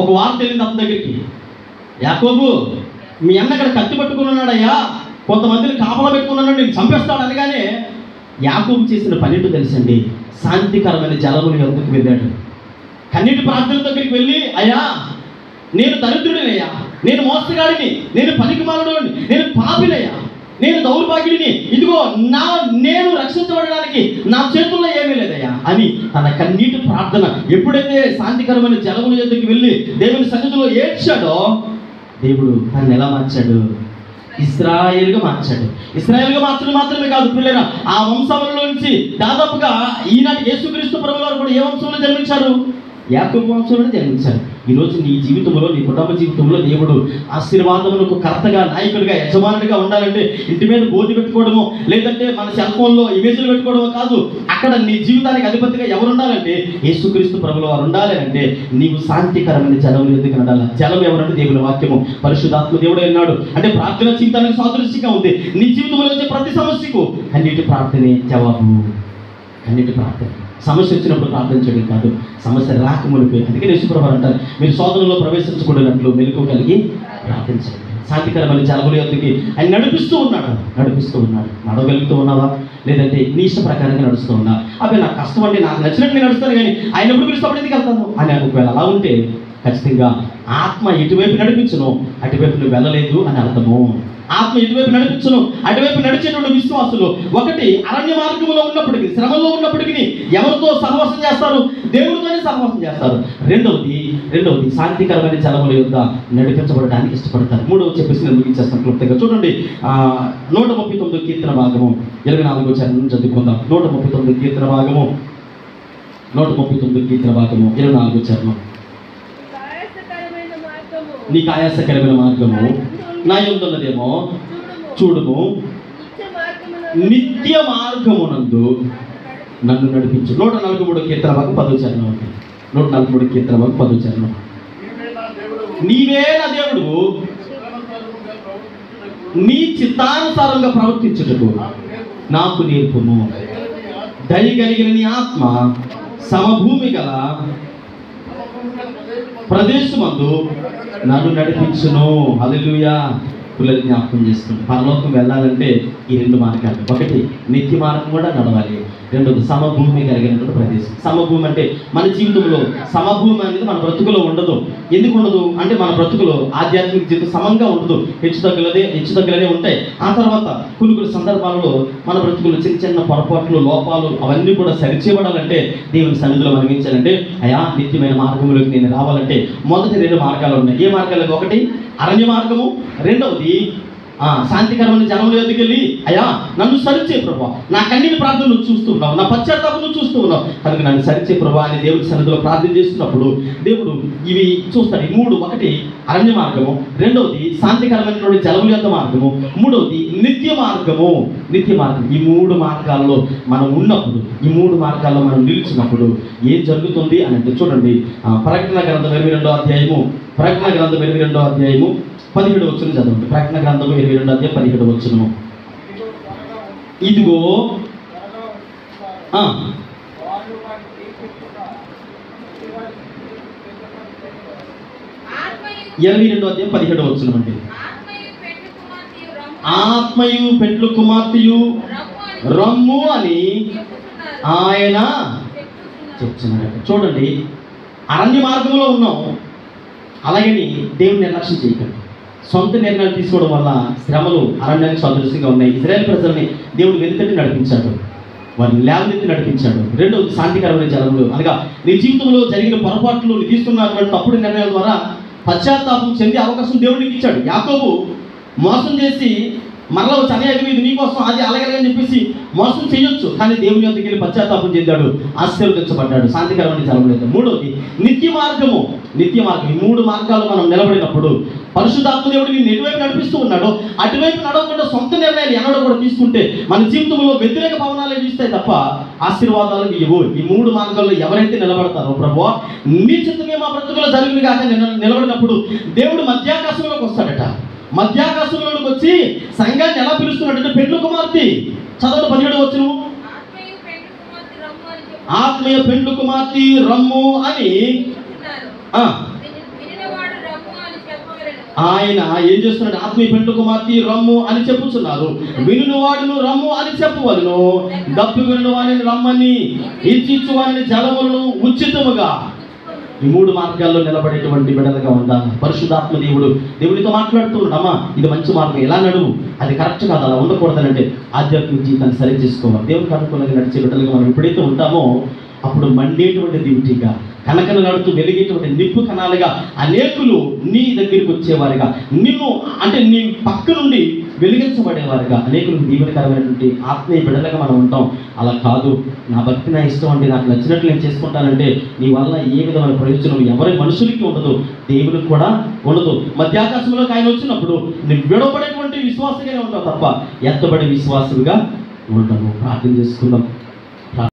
ఒక వార్త వెళ్ళింది అతని దగ్గరికి, యాకోబు మీ అన్న అక్కడ కత్తి పట్టుకుని ఉన్నాడయ్యా, కొంతమందిని కాపలా పెట్టుకున్నాడు, నేను చంపేస్తాడు అనగానే యాకోబు చేసిన పనితో తెలుసండి, శాంతికరమైన జలముల యొద్దకు వెళ్ళాడు. కన్నీటి ప్రార్థన దగ్గరికి వెళ్ళి, అయ్యా నేను దరిద్రుడినయ్యా, నేను మోసగాడిని, నేను పనికిమాలినోడిని, నేను పాపినయ్యా, నేను దౌర్భాగ్యుడిని, ఇదిగో నేను రక్షించబడడానికి నా చేతుల్లో ఏమీ లేదయ్యా అని తన కన్నీటి ప్రార్థన ఎప్పుడైతే శాంతికరమైన జలముల యొద్దకు వెళ్ళి దేవుని సన్నిధిలో ఏడ్చాడో దేవుడు తనని ఎలా మార్చాడు? ఇశ్రాయేలుగా మార్చాడు. ఇశ్రాయేలుగా మార్చడం మాత్రమే కాదు పిల్లరా, ఆ వంశంలో నుంచి దాదాపుగా ఈనాటి యేసుక్రీస్తు ప్రభువు వారు కూడా ఏ వంశంలో జన్మించారు? యాకోబు వంశంలోనే జన్మించారు. ఈరోజు నీ జీవితంలో, నీ కుటుంబ జీవితంలో దేవుడు ఆశీర్వాదములకు కర్తగా, నాయకుడిగా, యజమానుడిగా ఉండాలంటే ఇంటి మీద బోర్డు పెట్టుకోవడమో, లేదంటే మన సెల్ ఫోన్లో ఇమేజ్లు పెట్టుకోవడమో కాదు. అక్కడ నీ జీవితానికి అధిపతిగా ఎవరు ఉండాలంటే యేసుక్రీస్తు ప్రభువు వారు ఉండాలి. అంటే నీవు శాంతికరమైన జలములు ఎందుకు నడాలి? జలం ఎవరంటే దేవుని వాక్యము, పరిశుద్ధాత్మ దేవుడు అన్నాడు. అంటే ప్రార్థన జీవితానికి సాదృశ్యంగా ఉంది. నీ జీవితంలో వచ్చే ప్రతి సమస్యకు కన్నీటి ప్రార్థనే జవాబు. కన్నీటి ప్రార్థన. సమస్య వచ్చినప్పుడు ప్రార్థన చేయడం కాదు, సమస్య రాకమునిపే. అందుకే యేసుప్రభువు అంటారు, మీరు శోధనలో ప్రవేశించకూడనట్లు మెలకువ కలిగి ప్రార్థించండి. శాంతికరమైన జలముల యొద్దకి ఆయన నడిపిస్తూ ఉన్నాడు. నడవగలుగుతూ ఉన్నావా? లేదంటే నీ ఇష్ట ప్రకారంగా నడుస్తూ ఉన్నా? అబ్బాయి నాకు కష్టం అండి, నాకు నచ్చినట్టు నేను నడుస్తాను, కానీ ఆయన ఎప్పుడు పిలుస్తాడు ఎందుకు వెళ్తాను అని ఒకవేళ అలా ఉంటే ఖచ్చితంగా ఆత్మ ఎటువైపు నడిపించును అటువైపు నువ్వు వెళ్ళలేదు అని అర్థము. ఆత్మ ఎటువైపు నడిపించును అటువైపు నడిచేటువంటి విశ్వాసులు ఒకటి అరణ్య మార్గంలో ఉన్నప్పటికీ, శ్రమలో ఉన్నప్పటికీ ఎవరితో సహవాసం చేస్తారు? దేవుడితోనే సహవాసం చేస్తారు. రెండవది శాంతికరమైన జలముల యొద్ద నడిపించబడడానికి ఇష్టపడతారు. మూడవది చెప్పేసి నేను ముగించేస్తాను క్లుప్తంగా. చూడండి, 139 కీర్తన భాగము 24వ చరణం చదువుకుందాం. 139 కీర్తన భాగము 24వ చరణం. నీకు ఆయాసకరమైన మార్గము నా యందున్నదేమో చూడుము, నిత్య మార్గమునందు నన్ను నడిపించు. 143 కీర్తన భాగం 10వ చరణం అండి. 143 కీర్తన భాగం 10వ చరణం. నీవే నా దేవుడు, నీ చిత్తానుసారంగా ప్రవర్తించుటకు నాకు నేర్పుము. దయ కలిగిన నీ ఆత్మ సమభూమి గల ప్రదేశమందు నన్ను నడిపించును. హల్లెలూయా. పిల్లలు జ్ఞాపకం చేసుకోండి, పరలోకం వెళ్ళాలంటే ఈ రెండు మార్గాలు. ఒకటి నిత్య మార్గం కూడా నడవాలి, రెండోది సమభూమి కలిగినటువంటి ప్రదేశం. సమభూమి అంటే మన జీవితంలో సమభూమి అనేది మన బ్రతుకులో ఉండదు. ఎందుకు ఉండదు అంటే మన బ్రతుకులో ఆధ్యాత్మిక జీవితం సమంగా ఉండదు, హెచ్చుతగ్గులనే ఉంటాయి. ఆ తర్వాత కొన్ని సందర్భాలలో మన బ్రతుకులు చిన్న పొరపాట్లు, లోపాలు అవన్నీ కూడా సరిచేయబడాలంటే, దేవుని సన్నిధిలో మనగించాలంటే, అయా నిత్యమైన మార్గంలోకి నేను రావాలంటే మొదటి 2 మార్గాలు ఉన్నాయి. ఏ మార్గాలు? ఒకటి అరణ్య మార్గము, రెండవది శాంతికరమైన జనముల యొద్దకు వెళ్ళి, అయ్యా నన్ను సరిచే ప్రభా, నా కన్నీటి ప్రార్థన నువ్వు చూస్తూ ఉన్నావు, నా పశ్చాత్తాపం నువ్వు చూస్తూ ఉన్నావు, కనుక నన్ను సరిచే ప్రభా అని దేవుడి సన్నిధిలో ప్రార్థన చేస్తున్నప్పుడు దేవుడు ఇవి చూస్తాడు. ఈ 3, ఒకటి అరణ్య మార్గము, రెండవది శాంతికరమైనటువంటి జలముల యొద్ద మార్గము, మూడవది నిత్య మార్గము. ఈ 3 మార్గాల్లో మనం ఉన్నప్పుడు, ఈ 3 మార్గాల్లో మనం నిలిచినప్పుడు ఏం జరుగుతుంది అని అంటే, చూడండి, ప్రకటన గ్రంథం 22వ అధ్యాయము 17వ వచనం చదవండి. ప్రకటన గ్రంథము 22వ అధ్యాయం 17వ వచనము. ఇదిగో 22వ అధ్యాయం 17వ వచనం అండి. ఆత్మయు పెండ్లు కుమార్తెయు రమ్ము అని ఆయన చెప్తున్నాడు. చూడండి, అరణ్య మార్గంలో ఉన్నాం, అలాగని దేవుని నిర్లక్ష్యం చేయకండి. సొంత నిర్ణయాలు తీసుకోవడం వల్ల శ్రమలు అరణ్యానికి సదృశ్యంగా ఉన్నాయి. ఇశ్రాయేలు ప్రజల్ని దేవుడు వెనుకటి నడిపించాడు, వారిని లేవనెత్తి నడిపించాడు. రెండవది శాంతికరమైన జలములు, అనగా నీ జీవితంలో జరిగిన పొరపాట్లు, నీ తీసుకున్నటువంటి తప్పుడు నిర్ణయాల ద్వారా పశ్చాత్తాపం చెందే అవకాశం దేవుడికి ఇచ్చాడు. యాకోబు మోసం చేసి మరలా వచ్చి అనేక ఇది నీకోసం అది అలాగని చెప్పేసి మోసం చేయొచ్చు, కానీ దేవుని యొద్దకు వెళ్ళి పశ్చాత్తాపం చెందాడు, ఆశీర్వదించబడ్డాడు. శాంతికరమైన జలములు. మూడవది నిత్య మార్గము. ఈ 3 మార్గాలు మనం నిలబడినప్పుడు పరిశుద్ధాత్మ దేవుడు నిన్ను ఎటువైపు నడిపిస్తూ ఉన్నాడో అటువైపు నడవకుండా సొంత నిర్ణయాలు ఎన్నడూ కూడా తీసుకుంటే మన జీవితంలో వ్యతిరేక భవనాలే వీస్తాయి తప్ప ఆశీర్వాదాలు ఇవ్వు. ఈ 3 మార్గాల్లో ఎవరైతే నిలబడతారో, ప్రభువా నీ చిత్తమే మా బ్రతుకులో జరిగింది కాక నిలబడినప్పుడు దేవుడు మధ్యాకాశంలోకి వస్తాడట. మధ్యాకాశంలోకి వచ్చి సంఘాన్ని ఎలా పిలుస్తున్నాడంటే, పెండ్లు కుమార్తె. చదవడం 17వ వచనం. ఆత్మీయ పెండ్లు కుమార్తె రమ్ము అని ఆయన ఏం చేస్తున్నాడు? ఆత్మీయ పెండ్లు కుమార్తె రమ్ము అని చెప్పుచున్నారు. వినుని వాడును రమ్ము అని చెప్పవలను, దప్పి వినుని వాడిని రమ్మని, ఇచ్చిచ్చు వారిని జలములను ఉచితముగా. ఈ 3 మార్గాల్లో నిలబడేటువంటి బిడ్డలుగా ఉండాలి. పరిశుద్ధాత్మ దేవుడితో మాట్లాడుతూ ఉన్నామా, ఇది మంచి మార్గం, ఎలా నడువు, అది కరెక్ట్ కాదు, అలా ఉండకూడదనంటే ఆధ్యాత్మిక జీవితాన్ని సరి చేసుకోవాలి. దేవుడికి అనుకూలంగా నడిచే బిడ్డలుగా మనం ఎప్పుడైతే ఉంటామో అప్పుడు మండేటువంటి దివిటీగా కనకనలాడుతూ వెలిగేటువంటి నిప్పు కణాలుగా అనేకులు నీ దగ్గరికి వచ్చేవారుగా, నిన్ను అంటే నీ పక్క నుండి వెలిగించబడేవారుగా, అనేకులకు దీవెనకరమైనటువంటి ఆత్మీయ బిడ్డలుగా మనం ఉంటాం. అలా కాదు, నా భక్తి నా ఇష్టం అండి, నాకు నచ్చినట్లు నేను చేసుకుంటానంటే నీ వల్ల ఏ విధమైన ప్రయోజనం ఎవరి మనుషులకి ఉండదు, దేవుడికి కూడా ఉండదు. మధ్యాకాశంలోకి ఆయన వచ్చినప్పుడు నువ్వు విడవబడేటువంటి విశ్వాసగానే ఉంటావు తప్ప ఎత్తబడే విశ్వాసులుగా ఉండవు. ప్రార్థన చేసుకుందాం.